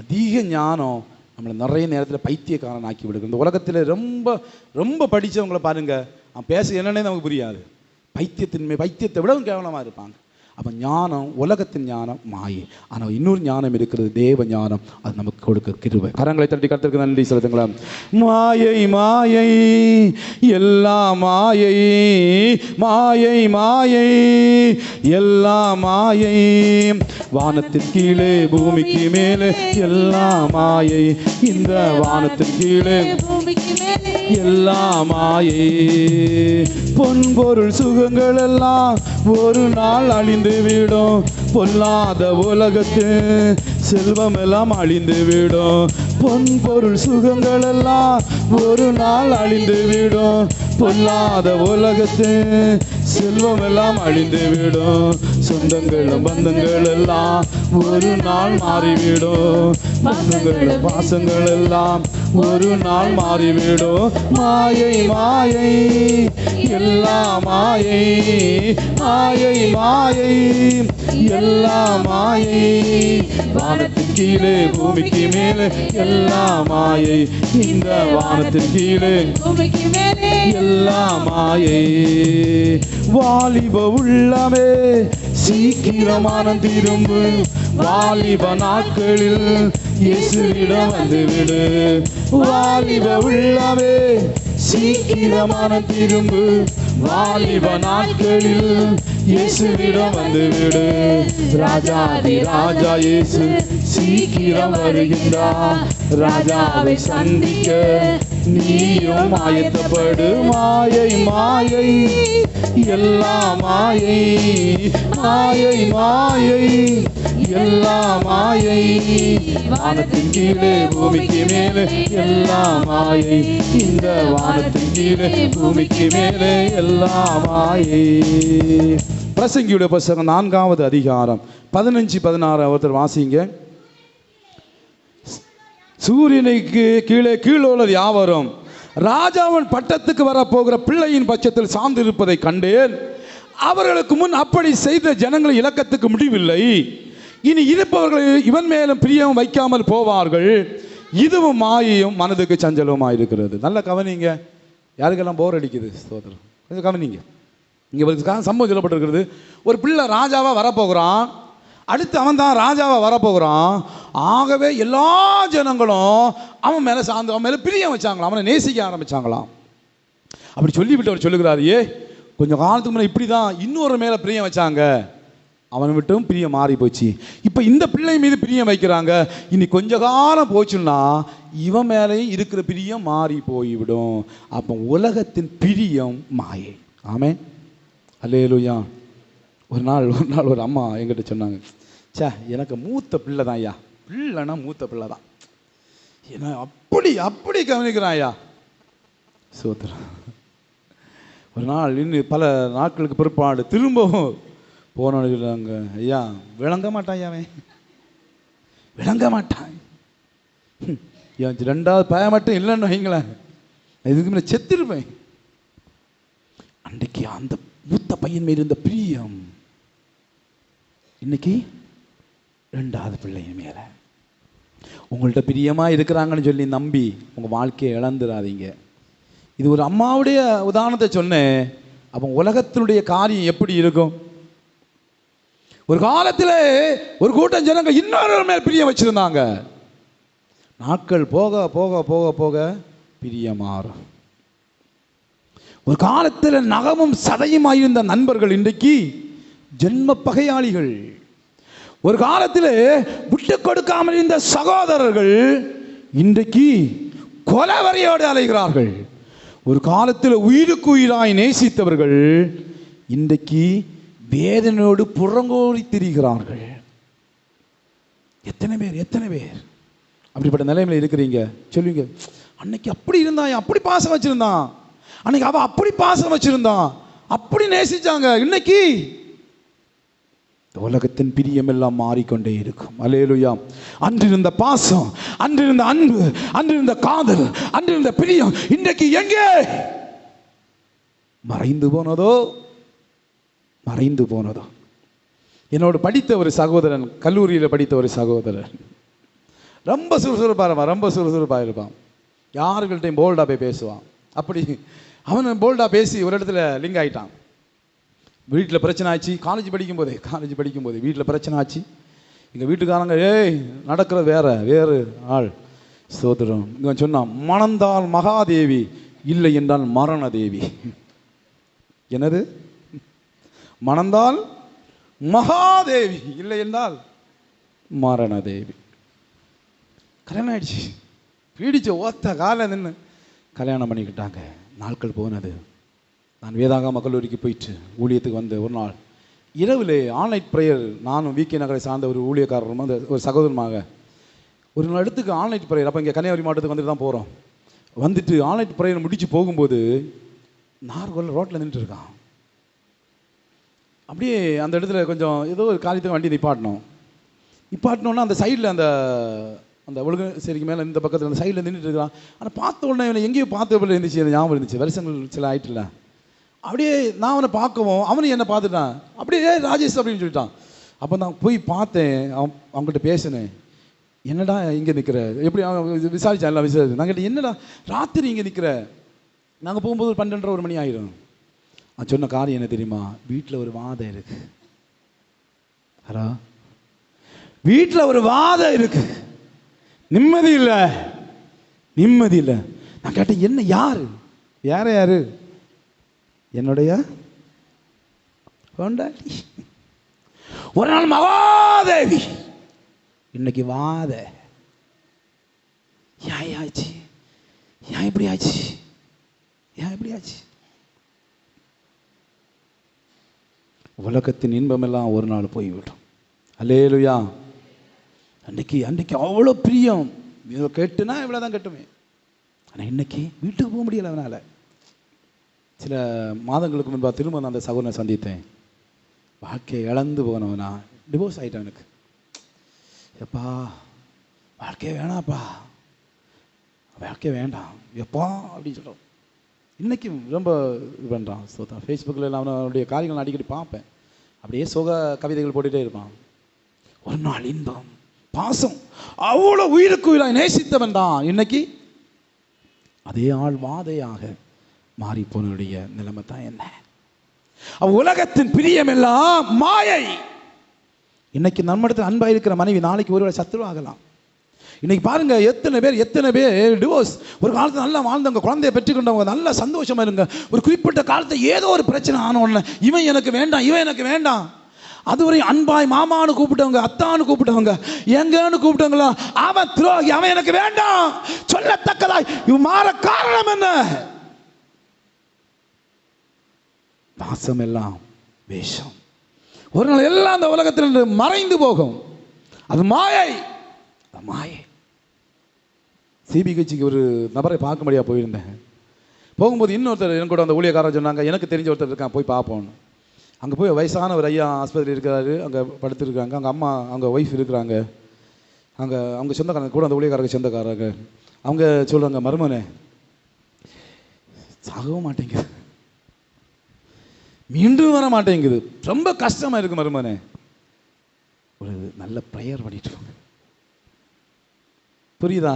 அதிக ஞானம் நம்மளை நிறைய நேரத்தில் பைத்தியக்காரன் ஆக்கி விடுங்க. இந்த உலகத்தில் ரொம்ப ரொம்ப படித்தவங்களை பாருங்கள், அவன் பேச என்னன்னே நமக்கு புரியாது. பைத்தியத்தை விடவும் கேவலமாக இருப்பாங்க. அப்போ ஞானம், உலகத்தின் ஞானம் மாயை. ஆனால் இன்னொரு ஞானம் இருக்கிறது, தேவ ஞானம். அது நமக்கு கொடுக்க கிருபை. கரங்களை தட்டி கர்த்தருக்கு நன்றி செலுத்துங்களா. மாயை மாயை எல்லாம் மாயை, மாயை மாயை எல்லாம் மாயை, வானத்தின் கீழே பூமிக்கு மேலே எல்லாம் மாயை, இந்த வானத்தின் கீழே எல்லாம் மாயை. பொன்பொருள் சுகங்கள் எல்லாம் ஒரு நாள் அழிந்து விடும், பொல்லாத உலகத்து செல்வம் எல்லாம் அழிந்து விடும். பொன்பொருள் சுகங்கள் எல்லாம் ஒரு நாள் அழிந்து விடும், பொல்லாத உலகத்து செல்வம் எல்லாம் அழிந்து விடும். சொந்தங்களும் பந்தங்கள் எல்லாம் ஒரு நாள் மாறிவிடும், பந்தங்களும் பாசங்கள் எல்லாம் ஒரு நாள் மாறிவிடும். மாயை மாயை எல்லாம் மாயை, மாயை மாயை எல்லாம் மாயை, வானத்தின் கீழே பூமிக்கு மேலே எல்லாம் மாயை, இந்த வானத்தின் கீழே பூமிக்கு மேலே எல்லாம் மாயை. வாலிப உள்ளமே சீக்கிரமான திரும்பு, வாலிப நாட்களில் இயேசுவிடம் வந்துவிடு. வாலிப உள்ளமே சீக்கிரமான திரும்பு, வாலிப நாட்களில் இயேசுவிடம் வந்துவிடு. ராஜாதி ராஜா இயேசு சீக்கிரம் வருகின்றார், ராஜாவை சந்திக்க நீயும் ஆயத்தப்படு. மாயை மாயை எல்லாம் மாயை, மாயை மாயை எல்லாம் மாயை, வானத்தின் கீழே பூமிக்கு மேலே எல்லாம் மாயை, இந்த வானத்தின் கீழே பூமிக்கு மேலே எல்லாம் மாயை. பிரசங்கியுடைய புத்தகம் 4வது அதிகாரம் 15-16 ஒருத்தர் வாசிங்க. சூரியனுக்கு கீழே கீழுள்ளது யாவரும் ராஜாவின் பட்டத்துக்கு வரப்போகிற பிள்ளையின் பட்சத்தில் சார்ந்திருப்பதை கண்டேன். அவர்களுக்கு முன் அப்படி செய்த ஜனங்கள் இலக்கத்துக்கு முடிவில்லை. இனி இருப்பவர்கள் இவன் மேலும் பிரியம் வைக்காமல் போவார்கள். இதுவும் மாயையும் மனதுக்கு சஞ்சலமாக இருக்கிறது. நல்ல கவனிங்க, யாருக்கெல்லாம் போர் அடிக்குது சோதரம், கொஞ்சம் கவனிங்க. இங்கே சம்பவம் சொல்லப்பட்டிருக்கிறது. ஒரு பிள்ளை ராஜாவாக வரப்போகிறான், அடுத்து அவன் தான் ராஜாவாக வரப்போகிறான். ஆகவே எல்லா ஜனங்களும் அவன் மேலே சார்ந்து அவன் மேலே பிரியம் வச்சாங்களாம், அவனை நேசிக்க ஆரம்பித்தாங்களாம். அப்படி சொல்லிவிட்டு அவர் சொல்லுகிறார், கொஞ்சம் காலத்துக்கு முன்னாடி இப்படி தான் இன்னொரு மேலே பிரியம் வச்சாங்க, அவனை விட்டும் பிரியம் மாறி போச்சு. இப்போ இந்த பிள்ளை மீது பிரியம் வைக்கிறாங்க. இனி கொஞ்ச காலம் போச்சுன்னா இவன் மேலே இருக்கிற பிரியம் மாறி போய்விடும். அப்போ உலகத்தின் பிரியம் மாயை. ஆமென், அல்லேலூயா. ஒரு நாள் ஒரு அம்மா என்கிட்ட சொன்னாங்க, எனக்கு மூத்த பிள்ளை தான் ஐயா, பிள்ளைனா மூத்த பிள்ளை தான், என்ன அப்படி கவனிக்கிறான் ஐயா. சோத்திரம். ஒரு நாள் இன்னும் பல நாட்களுக்கு பிற்பாடு திரும்பவும் போனோன்னு சொல்லுவாங்க, ஐயா விளங்க மாட்டான், அவன் விளங்க மாட்டான், 2வது பய மட்டும் இல்லைன்னு வைங்களேன், இதுக்கு மேலே செத்துருப்பேன். அன்றைக்கு அந்த மூத்த பையன் மேல் இருந்த பிரியம் இன்னைக்கு 2வது பிள்ளையின் மேலே. உங்கள்கிட்ட பிரியமாக இருக்கிறாங்கன்னு சொல்லி நம்பி உங்கள் வாழ்க்கையை இழந்துடாதீங்க. இது ஒரு அம்மாவுடைய உதாரணத்தை சொன்னேன். அப்போ உலகத்தினுடைய காரியம் எப்படி இருக்கும்? ஒரு காலத்தில் ஒரு கூட்டம் ஜனங்க இன்னொரு மேல் பிரியம் வச்சிருந்தாங்க. நாட்கள் போக போக போக போக பிரியம் மாறும். ஒரு காலத்தில் நகமும் சதையுமாயிருந்த நண்பர்கள் இன்றைக்கு ஜென்ம பகையாளிகள். ஒரு காலத்தில் விட்டு கொடுக்காமல் இருந்த சகோதரர்கள் இன்றைக்கு கொலவரையோடு அலைகிறார்கள். ஒரு காலத்தில் உயிருக்கு உயிராய் நேசித்தவர்கள் இன்றைக்கு வேதனையோடு புறங்கோடி திரிகிறார்கள். எத்தனை பேர் அப்படிப்பட்ட நிலைமையில் இருக்கிறீங்க? சொல்லுவீங்க, அன்னைக்கு அப்படி இருந்தான், அப்படி பாசம் வச்சிருந்தான், அன்னைக்கு அவ அப்படி பாசம் வச்சிருந்தான், அப்படி நேசிச்சாங்க. இன்னைக்கு உலகத்தின் பிரியம் எல்லாம் மாறிக்கொண்டே இருக்கும். அல்லேலூயா. அன்றிருந்த பாசம், அன்றிருந்த அன்பு, அன்றிருந்த காதல், அன்றிருந்த பிரியம் இன்றைக்கு எங்கே மறைந்து போனதோ? என்னோடு படித்த ஒரு சகோதரன், கல்லூரியில் படித்த ஒரு சகோதரன், ரொம்ப சுறுசுறுப்பாக இருப்பான். யாருக்கிட்டையும் போல்டாக போய் பேசுவான். அப்படி அவன் போல்டாக பேசி ஒரு இடத்துல லிங்க் ஆகிட்டான். வீட்டில் பிரச்சனை ஆச்சு. காலேஜ் படிக்கும்போதே வீட்டில் பிரச்சனை ஆச்சு. எங்கள் வீட்டுக்காரங்க, நடக்கிறது வேறு ஆள். சோதரம் இவன் சொன்னான், மணந்தால் மகாதேவி, இல்லை என்றால் மரண தேவி. என்னது? மணந்தால் மகாதேவி, இல்லை என்றால் மரண தேவி. கல்யாணம் ஆயிடுச்சு. பீடிச்ச ஓத்த கால நின்று கல்யாணம் பண்ணிக்கிட்டாங்க. நாட்கள் போனது. நான் வேதாகம கல்லூரிக்கு போயிட்டு ஊழியத்துக்கு வந்து ஒரு நாள் இரவில் ஆன்லைன் ப்ரேயர், நானும் விகே நகரை சார்ந்த ஒரு ஊழியக்காரரும் அந்த ஒரு சகோதரமாக ஒரு நாள் இடத்துக்கு ஆன்லைன் ப்ரேயர். அப்போ இங்கே கன்னியாகுமரி மாவட்டத்துக்கு வந்துட்டு தான் போகிறோம். வந்துட்டு ஆன்லைன் ப்ரேயர் முடிச்சு போகும்போது நார்கோல் ரோட்டில் நின்றுட்டு இருக்கான். அப்படியே அந்த இடத்துல கொஞ்சம் ஏதோ ஒரு காரியத்துக்கு வண்டி நிப்பாட்டினோன்னா அந்த சைடில் அந்த ஒழுங்கு சரிக்கு மேலே இந்த பக்கத்தில் அந்த சைடில் நின்றுட்டு இருக்கான். ஆனால் பார்த்த உடனே இவனை எங்கேயோ பார்த்த இருந்துச்சு, எனக்கு ஞாபகம் இருந்துச்சு. வருஷங்கள் சில ஆயிட்டுல. அப்படியே நான் அவனை பார்க்கவும் அவனு என்னை பார்த்துட்டான். அப்படியே ராஜேஷ் அப்படின்னு சொல்லிட்டான். அப்போ நான் போய் பார்த்தேன், அவங்ககிட்ட பேசினேன். என்னடா இங்கே நிற்கிற? எப்படி விசாரிச்சேன், எல்லாம் விசாரிச்சு. நான் கேட்டேன், என்னடா ராத்திரி இங்கே நிற்கிற? நாங்கள் போகும்போது ஒரு 12:30 மணி ஆயிடும். நான் சொன்ன காரியம் என்ன தெரியுமா? வீட்டில் ஒரு வாதம் இருக்கு. ஹலோ, வீட்டில் ஒரு வாதம் இருக்கு. நிம்மதி இல்லை. நான் கேட்டேன், என்ன? யாரு? என்னுடைய பொண்டாட்டி. ஒரு நாள் மகாதேவி, இன்னைக்கு வாத. ஏன் இப்படி ஆச்சு? உலகத்தின் இன்பமெல்லாம் ஒரு நாள் போய்விடும். அல்லேலூயா. அன்னைக்கு அவ்வளோ பிரியம். இதை கேட்டுனா இவ்வளோதான் கட்டுமே. ஆனால் இன்னைக்கு வீட்டுக்கு போக முடியலை அவனால். சில மாதங்களுக்கு முன்பாக திரும்ப நான் அந்த சகோதரனை சந்தித்தேன். வாழ்க்கையை இழந்து போனவனா, டிவோர்ஸ் ஆகிட்டான். எனக்கு எப்பா வாழ்க்கையே வேணாப்பா, வாழ்க்கையே வேண்டாம் எப்பா அப்படின்னு சொல்கிறோம். இன்றைக்கும் ரொம்ப இது பண்ணுறான். ஸோ தான் ஃபேஸ்புக்கில் அவனுடைய காரியங்கள் நான் அடிக்கடி பார்ப்பேன். அப்படியே சோக கவிதைகள் போட்டுகிட்டே இருப்பான். ஒரு நாள் இன்பம், பாசம், அவ்வளோ உயிருக்கு உயிராய் நேசித்தவன் தான் இன்னைக்கு அதே ஆள் வாதையாக மாறி போனுடைய நிலைமை தான் என்ன? உலகத்தின் பிரியம் எல்லாம் மாயை. இன்னைக்கு நம்ம இடத்துல அன்பா இருக்கிற மனைவி நாளைக்கு ஒருவேளை சத்துருவாகலாம். இன்னைக்கு பாருங்க, எத்தனை பேர் டிவோர்ஸ். ஒரு காலத்தில் நல்லா வாழ்ந்தவங்க, குழந்தைய பெற்றுக்கொண்டவங்க, நல்ல சந்தோஷமா இருங்க. ஒரு குறிப்பிட்ட காலத்தை ஏதோ ஒரு பிரச்சனை ஆன உடனே இவன் எனக்கு வேண்டாம். அதுவரை அன்பாய் மாமான்னு கூப்பிட்டவங்க, அத்தான்னு கூப்பிட்டவங்க, எங்கன்னு கூப்பிட்டவங்களா, அவன் துரோகி, அவன் எனக்கு வேண்டாம் சொல்லத்தக்கதாய் இவன் மாற காரணம் என்ன? பாசம் எல்லாம் வேஷம். ஒரு நாள் எல்லாம் அந்த உலகத்திலிருந்து மறைந்து போகும். அது மாயை. சிபிஹெச்சுக்கு ஒரு நபரை பார்க்கும்படியா போயிருந்தேன். போகும்போது இன்னொருத்தர் என் கூட அந்த ஊழியக்காரர் சொன்னாங்க, எனக்கு தெரிஞ்ச ஒருத்தர் இருக்கான், போய் பார்ப்போன்னு. அங்கே போய் வயசான ஒரு ஐயா ஆஸ்பத்திரி இருக்கிறாரு. அங்கே படுத்துருக்காங்க. அங்கே அம்மா, அவங்க ஒய்ஃப் இருக்கிறாங்க. அவங்க சொந்தக்காரங்க கூட, அந்த ஊழியக்காரங்க சொந்தக்காரங்க. அவங்க சொல்கிறாங்க, மருமனே சாகவும் மாட்டேங்குது, மீண்டும் வர மாட்டேங்குது, ரொம்ப கஷ்டமாக இருக்குது மருமனே, ஒரு நல்ல ப்ரேயர் பண்ணிட்டு புரியுதா?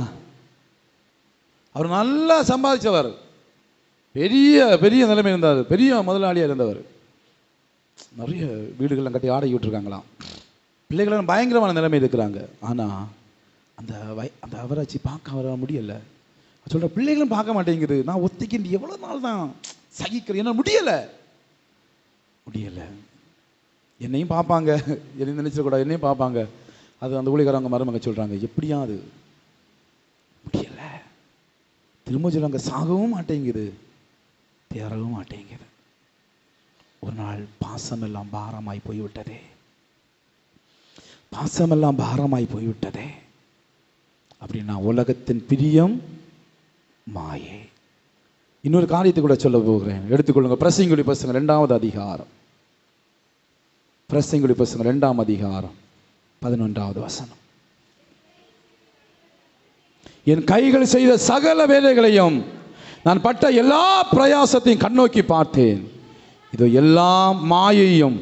அவர் நல்லா சம்பாதிச்சவர், பெரிய நிலைமை இருந்தார், பெரிய முதலாளியாக இருந்தவர். நிறைய வீடுகள்லாம் கட்டி ஆடை விட்டுருக்காங்களாம். பிள்ளைகளும் பயங்கரமான நிலைமை இருக்கிறாங்க. ஆனால் அந்த அவராட்சி பார்க்க வர முடியலை. சொல்கிற பிள்ளைகளும் பார்க்க மாட்டேங்குது. நான் ஒத்திக்கிட்டு எவ்வளோ நாள் தான் சகிக்கிறேன், என்ன முடியலை. என்னையும் பார்ப்பாங்க, என்னையும் நினைச்சிடக்கூடாது, என்னையும் பார்ப்பாங்க. அது அந்த ஊழியக்காரங்க மருமக சொல்கிறாங்க, எப்படியா அது முடியலை, திரும்ப சொல்லுவாங்க, சாகவும் மாட்டேங்குது, தேறவும் மாட்டேங்குது. ஒரு நாள் பாசமெல்லாம் பாரமாய் போய்விட்டதே, பாசமெல்லாம் பாரமாய் போய்விட்டதே. அப்படின்னா உலகத்தின் பிரியம் மாயை. இன்னொரு காரியத்தை கூட சொல்ல போகிறேன், எடுத்துக்கொள்ளுங்க. பிரசங்கியுடைய புத்தகம் 2வது அதிகாரம், பிரசங்கியுடைய புத்தகம் 2ஆம் அதிகாரம் 11வது வசனம். என் கைகள் செய்த சகல வேலைகளையும் நான் பட்ட எல்லா பிரயாசத்தையும் கண்ணோக்கி பார்த்தேன். இது எல்லாம் மாயையும்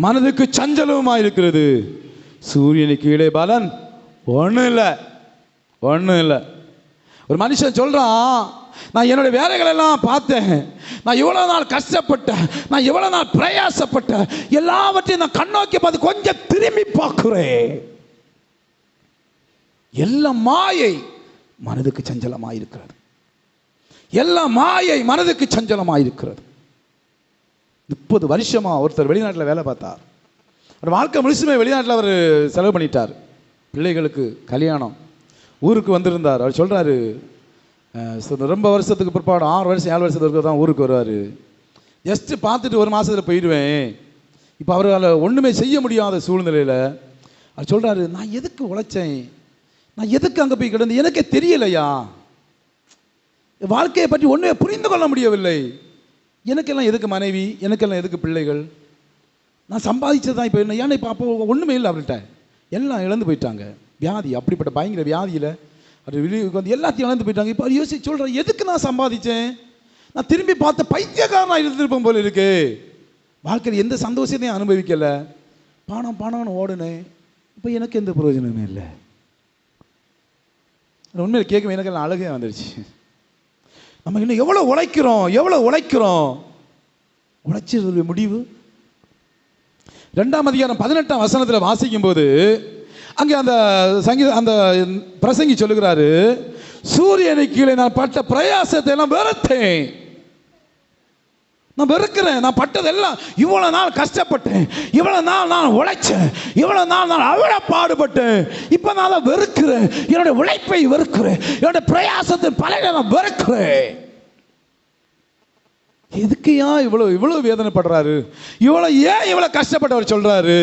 மனதுக்கு சஞ்சலவுமாய் இருக்கிறது. சூரியனுக்கு கீழே பலன் ஒன்றும் இல்லை, ஒன்றும் இல்லை. ஒரு மனுஷன் சொல்றான், நான் என்னுடைய வேலைகள் எல்லாம் பார்த்தேன், நான் இவ்வளவு நாள் கஷ்டப்பட்டேன், நான் இவ்வளவு நாள் பிரயாசப்பட்டேன், எல்லாவற்றையும் நான் கண்ணோக்கி பார்த்து கொஞ்சம் திரும்பி பார்க்கிறேன். எல்லாம் மாயை, மனதுக்கு சஞ்சலமாயிருக்கிறது. எல்லாம் மாயை, மனதுக்கு சஞ்சலமாயிருக்கிறது. 30 வருஷமா ஒருத்தர் வெளிநாட்டில் வேலை பார்த்தார். அவர் வாழ்க்கை முழுசுமே வெளிநாட்டில் அவர் செலவு பண்ணிட்டார். பிள்ளைகளுக்கு கல்யாணம், ஊருக்கு வந்திருந்தார். அவர் சொல்கிறாரு, ரொம்ப வருஷத்துக்கு பிற்பாடு 6 வருஷம் 7 வருஷத்துக்கு தான் ஊருக்கு வருவார். ஜஸ்ட்டு பார்த்துட்டு 1 மாதத்தில் போயிடுவேன். இப்போ அவரால் ஒன்றுமே செய்ய முடியாத சூழ்நிலையில் அவர் சொல்கிறாரு, நான் எதுக்கு உழைச்சேன், நான் எதுக்கு அங்கே போய் கிடந்து, எனக்கே தெரியலையா, வாழ்க்கையை பற்றி ஒன்றுமே புரிந்து கொள்ள முடியவில்லை. எனக்கெல்லாம் எதுக்கு மனைவி, எனக்கெல்லாம் எதுக்கு பிள்ளைகள், நான் சம்பாதிச்சது தான் இப்போ என்ன, ஏன்னா இப்போ அப்போ ஒன்றுமே இல்லை அவர்கிட்ட, எல்லாம் இழந்து போயிட்டாங்க. வியாதி, அப்படிப்பட்ட பயங்கர வியாதியில் அது வெளியுக்கு வந்து எல்லாத்தையும் இழந்து போயிட்டாங்க. இப்போ யோசிச்சு சொல்கிறேன், எதுக்கு நான் சம்பாதிச்சேன், நான் திரும்பி பார்த்த பைத்தியக்காரனாக இருந்திருப்பேன் போல இருக்கு. வாழ்க்கையில் எந்த சந்தோஷத்தையும் அனுபவிக்கலை, பணம் பணம்னு ஓடுனேன், இப்போ எனக்கு எந்த பிரயோஜனமே இல்லை. உண்மையில் கேட்கும் எனக்கெல்லாம் அழகே வந்துடுச்சு. நம்ம இன்னும் எவ்வளோ உழைக்கிறோம், எவ்வளோ உழைக்கிறோம், உழைச்சது முடிவு. 2ஆம் அதிகாரம் 18ஆம் வசனத்தில் வாசிக்கும் போது அங்கே அந்த பிரசங்கி சொல்லுகிறாரு, சூரியனுக்கு கீழே நான் பட்ட பிரயாசத்தை எல்லாம் வெறுத்தேன், நான் வெறுக்கிறேன், நான் பட்டதெல்லாம், இவ்வளவு நாள் கஷ்டப்பட்டேன், இவ்வளவு நாள் நான் உழைச்சேன், இவ்வளவு நாள் நான் அவ்வளவு பாடுபட்டேன், இப்போ நான் வெறுக்கிறேன், என்னுடைய உழைப்பை வெறுக்கிறேன், என்னுடைய பிரயாசத்தின் பலனை நான் வெறுக்கிறேன். எதுக்கு ஏன் இவ்வளவு வேதனைப்படுறாரு, ஏன் இவ்வளவு கஷ்டப்பட்டவர் சொல்றாரு.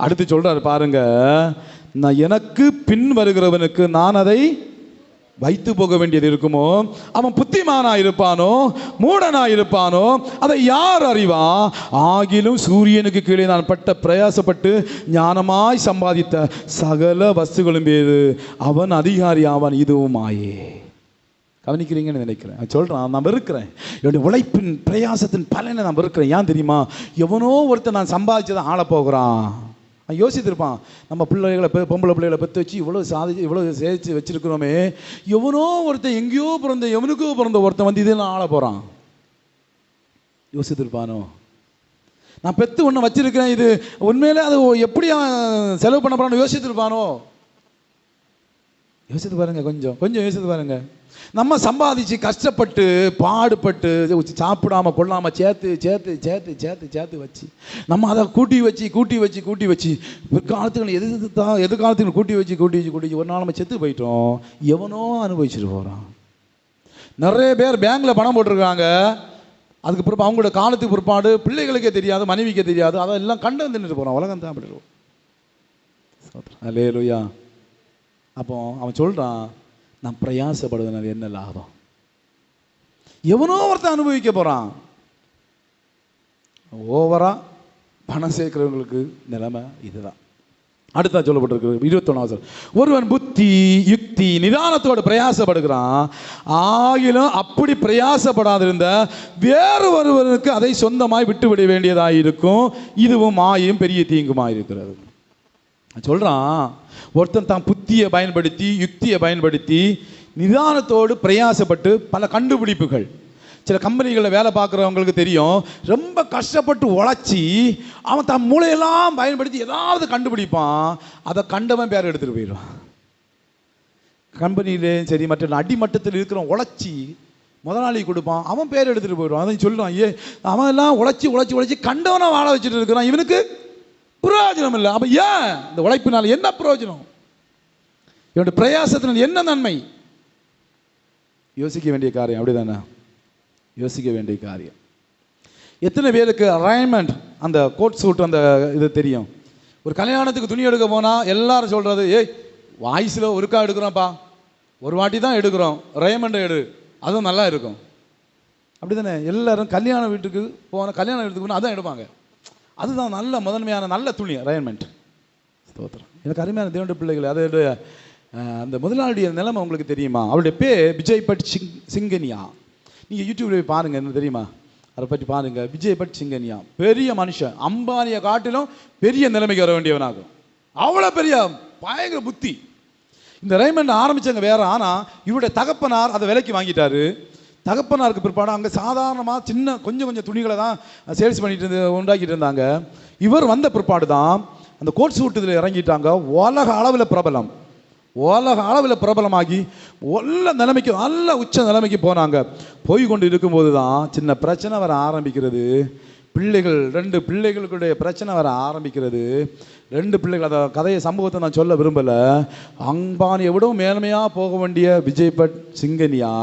அடுத்து சொல்றாரு பாருங்க, நான் எனக்கு பின் வருகிறவனுக்கு நான் அதை வைத்து போக வேண்டியது இருக்குமோ, அவன் புத்திமானா இருப்பானோ மூடனா இருப்பானோ அதை யார் அறிவா. ஆகிலும் சூரியனுக்கு கீழே நான் பட்ட பிரயாசப்பட்டு ஞானமாய் சம்பாதித்த சகல வஸ்துகளும் பேரு அவன் அதிகாரி ஆவான், இதுவும் ஆயே. கவனிக்கிறீங்கன்னு நினைக்கிறேன். சொல்கிறான், நான் வெறுக்கிறேன், என்னுடைய உழைப்பின் பிரயாசத்தின் பலனை நான் வெறுக்கிறேன். ஏன் தெரியுமா, எவனோ ஒருத்தர் நான் சம்பாதிச்சதை ஆள போகிறான். யோசித்திருப்பான், நம்ம பிள்ளைகளை பொம்பளை பிள்ளைகளை பெற்று வச்சு இவ்வளோ சேர்த்து வச்சிருக்கிறோமே, எவனோ ஒருத்தன் எங்கேயோ பிறந்த எவனுக்கோ பிறந்த ஒருத்தன் வந்து இதெல்லாம் ஆள போகிறான். யோசித்திருப்பானோ, நான் பெற்று ஒன்று வச்சிருக்கிறேன், இது உண்மையிலே அது எப்படி செலவு பண்ண போறான்னு யோசித்திருப்பானோ. யோசித்து பாருங்க, கொஞ்சம் யோசித்து பாருங்க. நம்ம சம்பாதிச்சு கஷ்டப்பட்டு பாடுபட்டு சாப்பிடாம கொள்ளாம சேர்த்து சேர்த்து சேர்த்து சேர்த்து சேர்த்து வச்சு நம்ம அதை கூட்டி வச்சு பிற்காலத்துக்கு எதிர்காலத்துக்கு கூட்டி வச்சு ஒரு நாள் நம்ம செத்து போயிட்டோம். எவனோ அனுபவிச்சுட்டு போகிறான். நிறைய பேர் பேங்க்ல பணம் போட்டிருக்காங்க, அதுக்கு பிறப்பு அவங்களோட காலத்துக்கு பிற்பாடு பிள்ளைகளுக்கே தெரியாது, மனைவிக்கே தெரியாது, அதெல்லாம் கண்டு வந்துட்டு போகிறான். உலகம் தான் அப்படி. அல்லேலூயா. அப்போ அவன் சொல்கிறான், நான் பிரயாசப்படுவதனால என்ன லாபம், எவனோ ஒருத்தன் அனுபவிக்க போகிறான். ஓவரா பணம் சேர்க்கிறவங்களுக்கு நிலைமை இதுதான். அடுத்தா சொல்லப்பட்டிருக்கு 21. ஒருவன் புத்தி யுக்தி நிதானத்தோடு பிரயாசப்படுகிறான், ஆகிலும் அப்படி பிரயாசப்படாதிருந்த வேறு ஒருவனுக்கு அதை சொந்தமாய் விட்டுவிட வேண்டியதாயிருக்கும், இதுவும் மாயும் பெரிய தீங்குமாயிருக்கிறது. சொல்றான், ஒருத்தன் தான் புத்தியை பயன்படுத்தி யுக்தியை பயன்படுத்தி நிதானத்தோடு பிரயாசப்பட்டு பல கண்டுபிடிப்புகள், சில கம்பெனிகளில் வேலை பார்க்குறவங்களுக்கு தெரியும், ரொம்ப கஷ்டப்பட்டு உழைச்சி அவன் தன் மூளையெல்லாம் பயன்படுத்தி ஏதாவது கண்டுபிடிப்பான், அதை கண்டவன் பேர் எடுத்துகிட்டு போயிடுவான். கம்பெனியிலேயும் சரி மற்ற அடிமட்டத்தில் இருக்கிற உழைச்சி முதலாளி கொடுப்பான், அவன் பேர் எடுத்துகிட்டு போயிடுவான். அதை சொல்லுவான், அவன் எல்லாம் உழைச்சி கண்டவனை வாழ வச்சுட்டு இருக்கிறான், இவனுக்கு பிரயோஜனம் இல்லை. அப்ப ஏன் இந்த உழைப்பினால் என்ன பிரயோஜனம்? இவனுடைய பிரயாசத்தினால் என்ன நன்மை? யோசிக்க வேண்டிய காரியம். அப்படிதானே? யோசிக்க வேண்டிய காரியம். எத்தனை பேருக்கு அரேஞ்ச்மெண்ட், அந்த கோட் சூட், அந்த இது தெரியும்? ஒரு கல்யாணத்துக்கு துணி எடுக்க போனால் எல்லாரும் சொல்கிறது, ஏய் வாய்ஸில் ஒருக்கா எடுக்கிறோம்ப்பா, ஒரு வாட்டி தான் எடுக்கிறோம், ரேமண்டை எடு, அதுவும் நல்லா இருக்கும். அப்படி தானே? எல்லாரும் கல்யாண வீட்டுக்கு கல்யாண வீட்டுக்கு போனால் அதான் எடுப்பாங்க. அதுதான் நல்ல முதன்மையான நல்ல துணி, அரேஞ்ச்மெண்ட். ஸ்தோத்திரம். எனக்கு அருமையான தேவனுடைய பிள்ளைகள், அதோடைய அந்த முதலாளிய நிலைமை உங்களுக்கு தெரியுமா? அவருடைய பேர் விஜய் பட் சிங்கனியா. நீங்கள் யூடியூப்ல போய் பாருங்கள், என்ன தெரியுமா அதை பற்றி பாருங்கள். விஜய் பட் சிங்கனியா பெரிய மனுஷன், அம்பானியை காட்டிலும் பெரிய நிலைமைக்கு வர வேண்டியவனாகும். அவ்வளோ பெரிய பயங்கர புத்தி. இந்த ரேமண்ட் ஆரம்பித்தவங்க வேற, ஆனால் இவருடைய தகப்பனார் அதை விலைக்கு வாங்கிட்டாரு. தகப்பனாருக்கு பிற்பாடு அங்கே சாதாரணமாக சின்ன கொஞ்சம் கொஞ்சம் துணிகளை தான் சேல்ஸ் பண்ணிட்டு உண்டாக்கிட்டு இருந்தாங்க. இவர் வந்த பிற்பாடு தான் அந்த கோட் சூட்டுதில் இறங்கிட்டாங்க. உலக அளவில் பிரபலம், உலக அளவில் பிரபலமாகி நல்ல நிலைமைக்கு, நல்ல உச்ச நிலைமைக்கு போனாங்க. போய் கொண்டு இருக்கும்போது தான் சின்ன பிரச்சனை வர ஆரம்பிக்கிறது. பிள்ளைகள், 2 பிள்ளைகளுடைய பிரச்சனை வர ஆரம்பிக்கிறது. 2 பிள்ளைகள், அதை கதையை சம்பவத்தை நான் சொல்ல விரும்பலை. அம்பானியை விடவும் மேன்மையாக போக வேண்டிய விஜய் பட் சிங்கனியா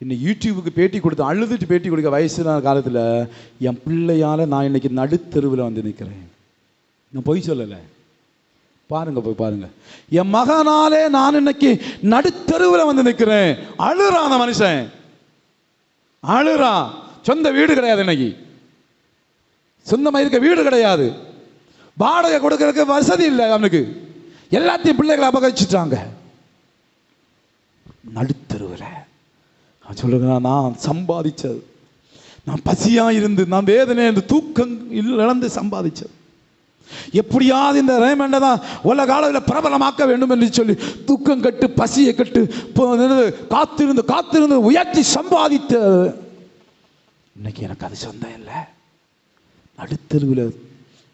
இன்னைக்கு யூடியூபுக்கு பேட்டி கொடுத்து அழுதுட்டு பேட்டி கொடுக்க வயசுன காலத்தில், என் பிள்ளையால் நான் இன்னைக்கு நடுத்தெருவில் வந்து நிற்கிறேன். நான் பொய் சொல்லலை, பாருங்க, போய் பாருங்க. என் மகனாலே நான் இன்னைக்கு நடுத்தெருவில் வந்து நிற்கிறேன். அழுறான் அந்த மனுஷன், அழுறான். சொந்த வீடு கிடையாது, இன்னைக்கு சொந்தமாக இருக்க வீடு கிடையாது, வாடகை கொடுக்கறதுக்கு வசதி இல்லை அவனுக்கு. எல்லாத்தையும் பிள்ளைகளை அபகரிச்சுட்டாங்க. நடுத்தெருவில் சொல்லுங்க, நான் சம்பாதிச்சது, நான் பசியா இருந்து, நான் வேதனை இருந்து, தூக்கம் இழந்து சம்பாதிச்சது, எப்படியாவது இந்த ரேமண்டை தான் உலக அளவில் பிரபலமாக்க வேண்டும் என்று சொல்லி தூக்கம் கட்டு, பசியை கட்டு, காத்திருந்து காத்திருந்து உயர்த்தி சம்பாதித்த இன்னைக்கு எனக்கு அது சொந்தம் இல்லை. நடுத்தெருவில்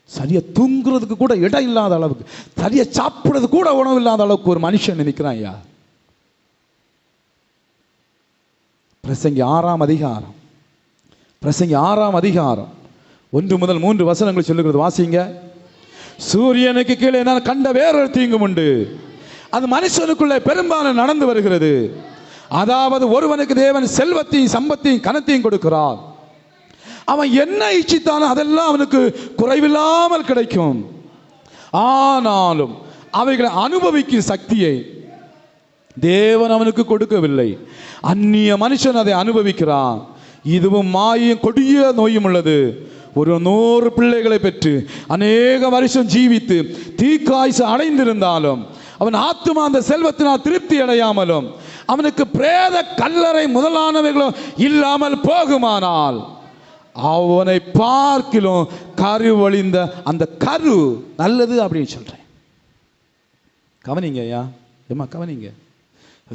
சரியா தூங்குறதுக்கு கூட இடம் இல்லாத அளவுக்கு, சரியா சாப்பிடுறது கூட உணவு இல்லாத அளவுக்கு ஒரு மனுஷன் நினைக்கிறான். ஐயா, பிரசங்கி 6ஆம் அதிகாரம், பிரசங்கி 6ஆம் அதிகாரம் 1 முதல் 3 வசனங்கள் சொல்லுகிறது. வாசிங்க. சூரியனுக்கு கீழே நான் கண்ட வேறொரு தீங்கும் உண்டு, அது மனுஷனுக்குள்ளே பெரும்பாலும் நடந்து வருகிறது. அதாவது ஒருவனுக்கு தேவன் செல்வத்தையும் சம்பத்தையும் கனத்தையும் கொடுக்கிறார். அவன் என்ன இச்சித்தாலும் அதெல்லாம் அவனுக்கு குறைவில்லாமல் கிடைக்கும். ஆனாலும் அவைகளை அனுபவிக்கும் சக்தியை தேவன் அவனுக்கு கொடுக்கவில்லை. அந்நிய மனுஷன் அதை அனுபவிக்கிறான். இதுவும் மாயும் கொடிய நோயும் உள்ளது. ஒரு 100 பிள்ளைகளை பெற்று அநேக வருஷம் ஜீவித்து தீக்காய்ச்சி அடைந்திருந்தாலும் அவன் ஆத்துமா அந்த செல்வத்தினால் திருப்தி அடையாமலும் அவனுக்கு பிரேத கல்லறை முதலானவைகளும் இல்லாமல் போகுமானால் அவனை பார்க்கிலும் கருவழிந்த அந்த கரு நல்லது அப்படின்னு சொல்றேன். கவனிங்க ஐயா, ஏமா கவனிங்க,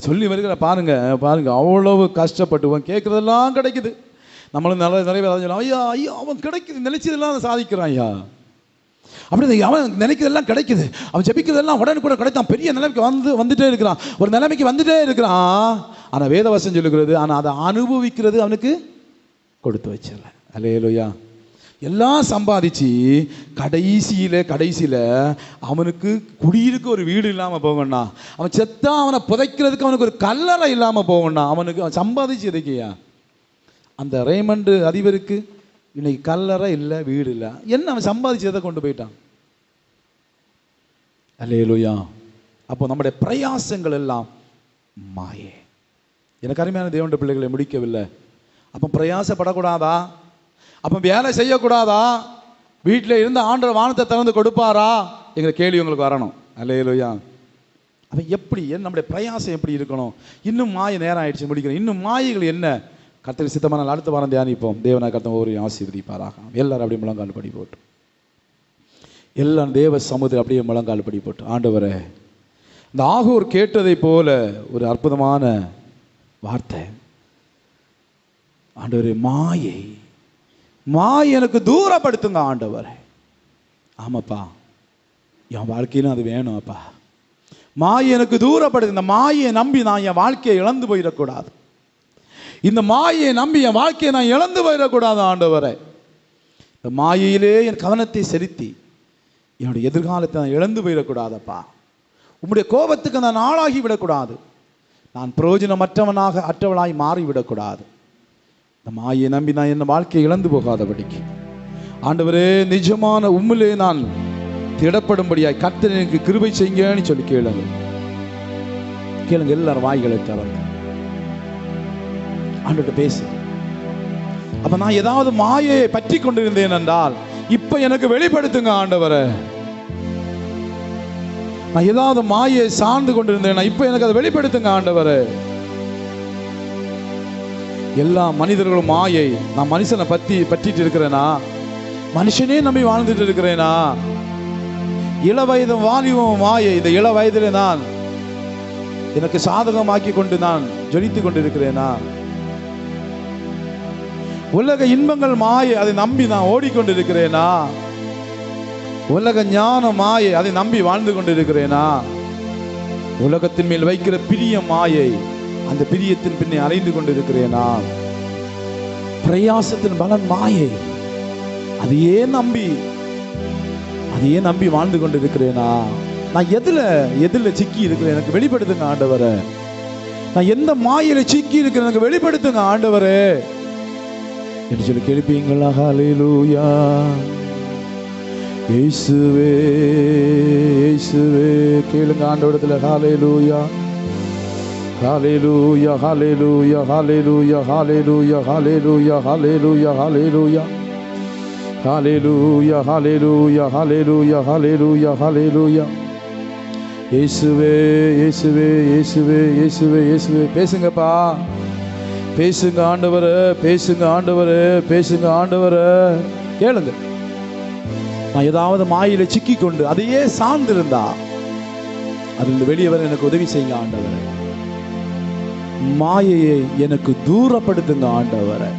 சொல்லி வருகிற பாருங்க பாருங்க. அவ்வளவு கஷ்டப்பட்டுவன் கேட்கறதெல்லாம் கிடைக்குது. நம்மளும் நிறைய ஐயா ஐயா அவன் கிடைக்குது, நினைச்சதெல்லாம் சாதிக்கிறான். ஐயா அப்படி அவன் நினைக்கிறதெல்லாம் கிடைக்குது, அவன் ஜெபிக்கிறதெல்லாம் உடனுக்குடன் கிடைத்தான், பெரிய நிலைமைக்கு வந்துட்டே இருக்கிறான், ஒரு நிலைமைக்கு வந்துட்டே இருக்கிறான். ஆனால் வேதவசனம் சொல்லுகிறது, ஆனால் அதை அனுபவிக்கிறது அவனுக்கு கொடுத்து வச்சிடல. அல்லேலூயா. எல்லாம் சம்பாதிச்சு கடைசியில் அவனுக்கு குடியிருக்க ஒரு வீடு இல்லாமல் போகணும்னா, அவன் செத்தா அவனை புதைக்கிறதுக்கு அவனுக்கு ஒரு கல்லறை இல்லாமல் போகணும்னா, அவனுக்கு அவன் சம்பாதிச்சு எதுக்கையா? அந்த ரேமண்டு அதிபருக்கு இன்னைக்கு கல்லறை இல்லை, வீடு இல்லை. என்ன அவன் சம்பாதிச்சு எதை கொண்டு போயிட்டான்? அல்லேலூயா. அப்போ நம்முடைய பிரயாசங்கள் எல்லாம் மாயே. எனக்கு அருமையான தேவனுடைய பிள்ளைகளை முடிக்கவில்லை. அப்போ பிரயாசப்படக்கூடாதா? அப்போ வேலை செய்யக்கூடாதா? வீட்டில் இருந்து ஆண்டவர் வானத்தை திறந்து கொடுப்பாரா என்கிற கேள்வி உங்களுக்கு வரணும். அல்லேலூயா. அப்போ எப்படி நம்முடைய பிரயாசம் எப்படி இருக்கணும்? இன்னும் மாய நேரம் ஆயிடுச்சு, முடிக்கிறோம். இன்னும் மாயைகள் என்ன? கர்த்தருக்கு சித்தமான அடுத்த வாரம் தியானிப்போம். தேவனாக கர்த்தர் ஒவ்வொரு ஆசீர்வதிப்பாராக. எல்லாரும் அப்படியே முழங்கால் படி போட்டு, எல்லாம் தேவ சமுதிரம் அப்படியே முழங்கால் படி போட்டு, ஆண்டவரே இந்த ஆகூர் கேட்டதை போல ஒரு அற்புதமான வார்த்தை. ஆண்டவரே மாயை எனக்கு தூரப்படுத்துங்க ஆண்டவரே. ஆமாப்பா, என் வாழ்க்கையிலும் அது வேணும் அப்பா. மாயை எனக்கு தூரப்படுத்து. இந்த மாயை நம்பி நான் என் வாழ்க்கையை இழந்து போயிடக்கூடாது. இந்த மாயை நம்பி என் வாழ்க்கையை நான் இழந்து போயிடக்கூடாது ஆண்டவரே. இந்த மாயையிலே என் கவனத்தை செலுத்தி என்னுடைய எதிர்காலத்தை நான் இழந்து போயிடக்கூடாதப்பா. உம்முடைய கோபத்துக்கு நான் ஆளாகி விடக்கூடாது. நான் பிரயோஜனமற்றவனாக அற்றவளாய் மாறிவிடக்கூடாது. இந்த மாயை நம்பி நான் என் வாழ்க்கையை இழந்து போகாதபடிக்கு ஆண்டவரே, நிஜமான உம்மிலே நான் திடப்படும்படியாய் கர்த்தர் எனக்கு கிருபை செய்யுங்கன்னு சொல்லி கேளுங்க. எல்லாரும் வாய்களை திறந்து ஆண்டவர்கிட்ட பேசு. அப்ப நான் ஏதாவது மாயையை பற்றி கொண்டிருந்தேன் என்றால் இப்ப எனக்கு வெளிப்படுத்துங்க ஆண்டவரே. நான் ஏதாவது மாயை சார்ந்து கொண்டிருந்தேன், இப்ப எனக்கு அதை வெளிப்படுத்துங்க ஆண்டவரே. எல்லா மனிதர்களும் மாயை. நான் மனுஷனை பற்றிட்டு இருக்கிறேனா? மனுஷனே நம்பி வாழ்ந்துட்டு இருக்கிறேனா? இள வயதும் வாலிபம் மாயை. இந்த இள வயதிலே நான் எனக்கு சாதகமாக்கி கொண்டு நான் ஜொலித்து கொண்டிருக்கிறேனா? உலக இன்பங்கள் மாயை, அதை நம்பி நான் ஓடிக்கொண்டிருக்கிறேனா? உலக ஞான மாயை, அதை நம்பி வாழ்ந்து கொண்டிருக்கிறேனா? உலகத்தின் மேல் வைக்கிற பிரிய மாயை, அந்த பிரியத்தின் பின்னே அலைந்து கொண்டிருக்கிறேனா? பிரயாசத்தின் பலன் மாயை, அதையே நம்பி வாழ்ந்து கொண்டிருக்கிறேனா? நான் எதுல சிக்கி இருக்கிறேன், எனக்கு வெளிப்படுத்துங்க ஆண்டவரே. நான் எந்த மாயில சிக்கி இருக்கிறேன், எனக்கு வெளிப்படுத்துங்க ஆண்டவரே என்று சொல்லி கேட்பீங்களா? ஹல்லேலூயா. இயேசுவே இயேசுவே கேளுங்க ஆண்டவரிடத்துல. ஹல்லேலூயா ஹல்லேலூயா ஹல்லேலூயா ஹல்லேலூயா ஹல்லேலூயா ஹல்லேலூயா ஹல்லேலூயா ஹல்லேலூயா ஹல்லேலூயா ஹல்லேலூயா ஹல்லேலூயா ஹல்லேலூயா ஹல்லேலூயா. இயேசுவே இயேசுவே இயேசுவே இயேசுவே இயேசுவே. பேசுங்கப்பா, பேசுங்க ஆண்டவரே, பேசுங்க ஆண்டவரே, பேசுங்க ஆண்டவரே. கேளுங்க. நான் ஏதாவது மாயில சிக்கி கொண்டு அதையே சார்ந்திருந்தா அதில் வெளியே வர எனக்கு உதவி செய்யுங்க ஆண்டவரே. மாயையை எனக்கு தூரப்படுத்துங்க ஆண்டவரே.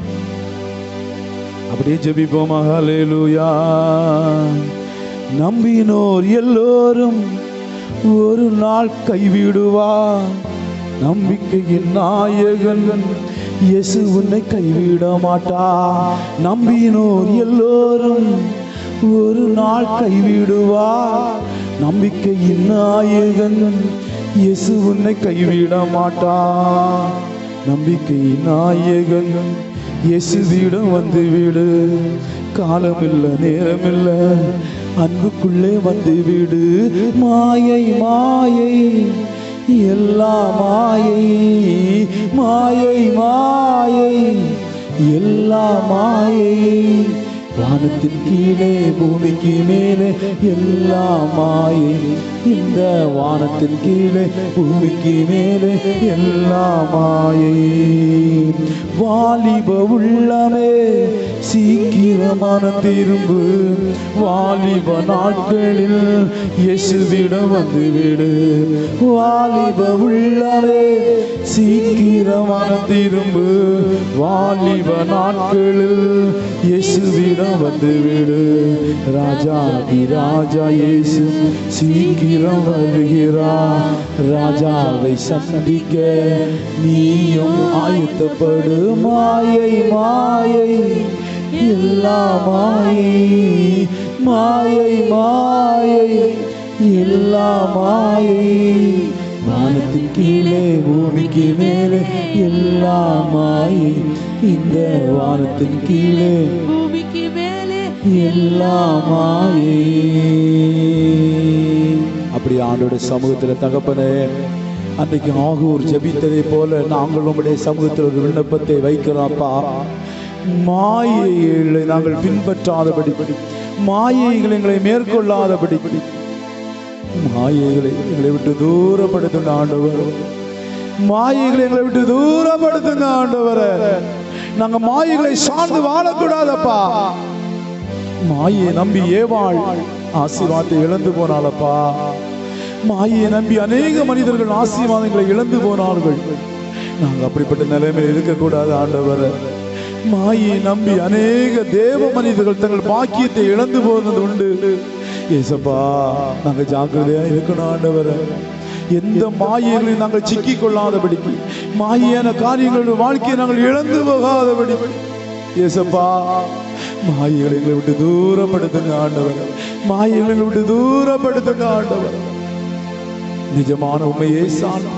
அப்படியே ஜெபிப்போமா? ஹல்லேலூயா. நம்பினோர் எல்லோரும் ஒரு நாள் கைவிடுவா. நம்பிக்கையின் நாயகன் இயேசு உன்னை கைவிட மாட்டா. நம்பினோர் எல்லோரும் ஒரு நாள் கைவிடுவா. நம்பிக்கையின் நாயகன் இயேசு உன்னை கைவிட மாட்டா. நம்பிக்கையின் நாயகன் இயேசுவிடம் வந்து விடு. காலமில்ல நேரமில்ல, அன்புக்குள்ளே வந்து விடு. மாயை மாயை எல்லா மாயை, மாயை மாயை எல்லா மாயை. வானத்தின் கீழே பூமிக்கு மேலே எல்லா மாயை. இந்த வானத்தின் கீழே பூமிக்கு மேலே எல்லா மாயை. வாலிப உள்ளமே சீக்கிரமான திரும்பு. வாலிப நாட்களில் இயேசுவிடம் வந்து விடு. வாலிப உள்ளமே சீக்கிரமான திரும்பு. வாலிப நாட்களில் இயேசுவிடம் வந்து விடு. ராஜாதி ராஜா இயேசு சீக்கிரம் வருகிறார். ராஜாவை சந்திக்க நீயும் ஆயத்தப்படு. மாயை மாயை எல்லா மாயை, மாயை மாயை எல்லா மாயை. வானத்தின் கீழே பூமிக்கு மேலே எல்லா மாயை. இந்த வானத்தின் கீழே பூமிக்கு மேலே எல்லா மாயை. அப்படி ஆண்டோட சமூகத்தில் தகப்பனே, அன்றைக்கு ஆகூர் ஜெபித்ததை போல நாங்கள் உங்களுடைய சமூகத்தில் ஒரு விண்ணப்பத்தை வைக்கிறோம்ப்பா. மாயைகளை நாங்கள் பின்பற்றாதபடி, மாயைகளை எங்களை மேற்கொள்ளாதபடி, மாயைகளை எங்களை விட்டு தூரப்படுத்துங்க ஆண்டவர். மாயைகளை எங்களை விட்டு தூரப்படுத்துங்க ஆண்டவர். நாங்க மாயைகளை சார்ந்து வாழக்கூடாதப்பா. மாயை நம்பி ஏவாள் ஆசீர்வாதத்தை இழந்து போனாலப்பா. மாயை நம்பி அநேக மனிதர்கள் ஆசீர்வாதங்களை இழந்து போனார்கள். நாங்க அப்படிப்பட்ட நிலைமையில் இருக்கக்கூடாது ஆண்டவர். மாயை நம்பி அநேக தேவ மனிதர்கள் தங்கள் பாக்கியத்தை இழந்து போனது உண்டு. ஏசப்பா, நாங்க ஜாக்கிரதையா இருக்கணும் ஆண்டவர். எந்த மாயைகளையும் நாங்கள் சிக்கிக் கொள்ளாதபடிக்கு, மாயான காரியங்களுடைய வாழ்க்கையை நாங்கள் இழந்து போகாதபடி ஏசப்பா மாயைகளை எங்களை விட்டு தூரப்படுத்துங்க ஆண்டவர். மாயைகளை விட்டு தூரப்படுத்துங்க ஆண்டவர். நிஜமான உண்மையே சார்ந்து,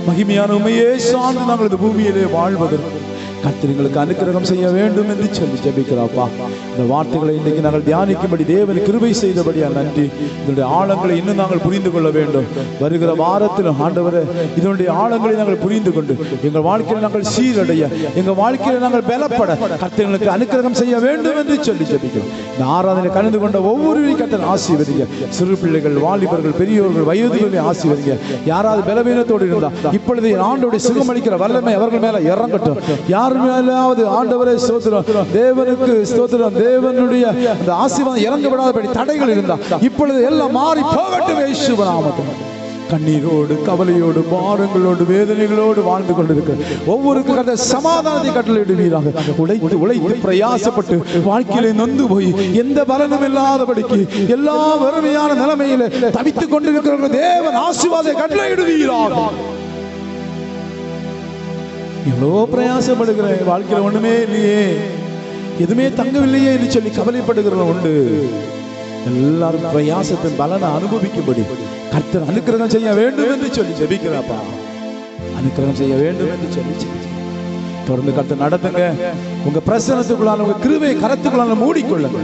மகிமையான உண்மையே சார்ந்து நாங்கள் இந்த பூமியிலே வாழ்வதற்கு கர்த்தர் எங்களுக்கு அனுக்கிரகம் செய்ய வேண்டும் என்று சொல்லி ஜெபிக்கிறாப்பா. இந்த வார்த்தைகளை இன்றைக்கு நாங்கள் தியானிக்கும்படி தேவன் கிருபை செய்தபடியா நன்றி. இதனுடைய ஆழங்களை இன்னும் நாங்கள் புரிந்து கொள்ள வேண்டும். வருகிற வாரத்தில் ஆண்டவரே இதனுடைய ஆழங்களை நாங்கள் புரிந்து கொண்டு எங்கள் வாழ்க்கையில் நாங்கள் சீரடைய, எங்கள் வாழ்க்கையில் நாங்கள் பலப்பட கர்த்தர் எங்களுக்கு அனுக்கிரகம் செய்ய வேண்டும் என்று சொல்லி ஜெபிக்கிறோம். இந்த ஆராதனை கலந்து கொண்ட ஒவ்வொருவரையும் கர்த்தர் ஆசீர்வதிங்க. சிறு பிள்ளைகள், வாலிபர்கள், பெரியோர்கள், வயோதிகளை ஆசீர்வதிங்க. யாராவது பலவீனத்தோடு இருந்தா இப்பொழுது ஆண்டவருடைய சுகமளிக்கிற வல்லமை அவர்கள் மேல இறங்கட்டும். யாருமேலாவது ஆண்டவரே ஸ்தோத்திரம், தேவனுக்கு ஸ்தோத்திரம், தேவனுடைய அந்த ஆசீர்வாதம் இறங்க விடாதபடி தடைகள் இருந்தா இப்பொழுது எல்லாம் மாறி போகட்டும் இயேசுவின் நாமத்தில். கண்ணீரோடு, கவலையோடு, பாரங்களோடு, வேதனைகளோடு வாழ்ந்து கொண்டிருக்கிற ஒவ்வொருவருக்கும் சமாதானத்தை கட்டளையிடுவீராக. உழைத்து உழைத்து பிரயாசப்பட்டு வாழ்க்கையிலே நொந்து போய் எந்த பலனும் இல்லாதபடிக்கு எல்லா வறுமையான நிலைமையில தவித்துக் கொண்டிருக்கிற தேவன் ஆசீர்வாதத்தை கட்டளையிடுவீராக. எவ்வளோ பிரயாசப்படுகிறேன், வாழ்க்கையில் ஒண்ணுமே இல்லையே, எதுவுமே தங்கவில்லையே என்று சொல்லி கவலைப்படுகிறவங்க உண்டு. எல்லாரும் பிரயாசத்தின் பலனை அனுபவிக்கும்படி கர்த்தர் அனுக்கிரகம் செய்ய வேண்டும் என்று சொல்லி ஜெபிக்கிறாப்பா. அனுக்கிரகம் செய்ய வேண்டும் என்று சொல்லி தொடர்ந்து கர்த்தர் நடத்துங்க. உங்க பிரசனத்துக்குள்ளான, உங்க கிருபை கரத்துக்குள்ளான மூடிக்கொள்ளுங்க.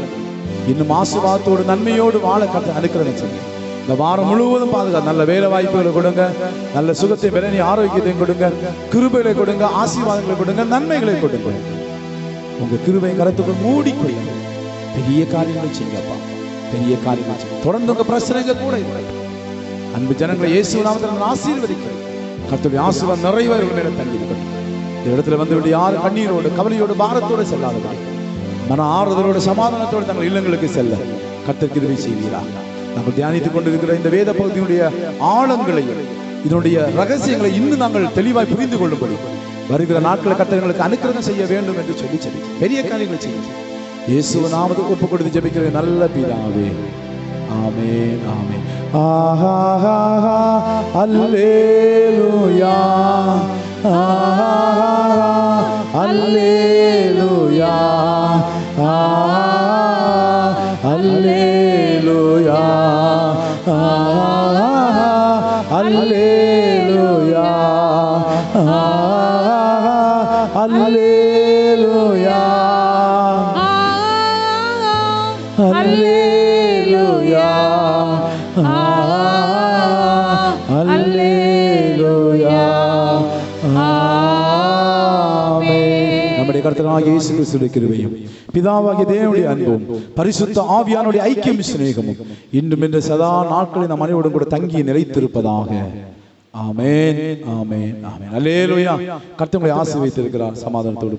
இன்னும் ஆசீர்வாதத்தோடு நன்மையோடு வாழ கர்த்தர் அனுக்கிரகம் செய்யுங்க. இந்த வாரம் முழுவதும் பாதுகாத்து நல்ல வேலை வாய்ப்புகளை கொடுங்க, நல்ல சுகத்தை, பலனை, ஆரோக்கியத்தையும் கொடுங்க, கிருபைகளை கொடுங்க, ஆசீர்வாதங்களை கொடுங்க, நன்மைகளை கொடுங்க. உங்க கிருபை கரத்துக்குள் மூடிக்கொள்ளுங்க. பெரிய காரியங்களை செய்யுங்கப்பா, பெரிய காரியங்கள் செய்யுங்க. தொடர்ந்து உங்க பிரச்சனைங்க கூட அன்பு ஜனங்களை இயேசு நாமத்தில் ஆசீர்வதிக்கிறேன். கர்த்தருடைய ஆசீர்வாதம் நிறைவேறும் மேல தங்கி இருக்கட்டும். இந்த இடத்துல வந்து யாரும் கண்ணீரோடு, கவலையோடு, பாரத்தோடு செல்லாதபடி மன ஆறுதலோடு, சமாதானத்தோடு தங்கள் இல்லங்களுக்கு செல்ல கர்த்தர் கிருபை செய்வீராக. நாங்கள் தியானித்துக் கொண்டிருக்கிற இந்த வேத பகுதியினுடைய ஆழங்களையும் இதனுடைய ரகசியங்களை இன்னும் நாங்கள் தெளிவாய் புரிந்து கொள்ளும்படி வருகிற நாட்களை கர்த்தர் எங்களுக்கு அனுக்கிரகம் செய்ய வேண்டும் என்று சொல்லி ஜெபிக்கிறேன். பெரிய காரியங்களை செய்யுங்க. இயேசுவின் நாமத்தில் ஒப்புக் கொடுத்து ஜெபிக்கிற நல்ல பிதாவே, ஆமென், ஆமென். ஆஹா அல்லேலூயா, ஆஹா அல்லேலூயா, ஆஹா அல்லேலூயா, அல்லேலூயா, அல்லேலூயா, அல்லேலூயா, அல்லேலூயா. நம்முடைய கர்த்தராகிய இயேசு கிறிஸ்துவின் கிருபையும் பிதாவாகிய தேவனுடைய அன்பும் பரிசுத்த ஆவியானுடைய ஐக்கியம் சிநேகமும் இன்னும் இந்த சதா நாட்களில் நம் அனைவரும் கூட தங்கி நிலைத்திருப்பதாக. ஆமென், ஆமென், ஆமென். அல்லேலூயா. கர்த்தர் உங்களை ஆசீர்வதித்திருக்கிறார். சமாதானத்தோடு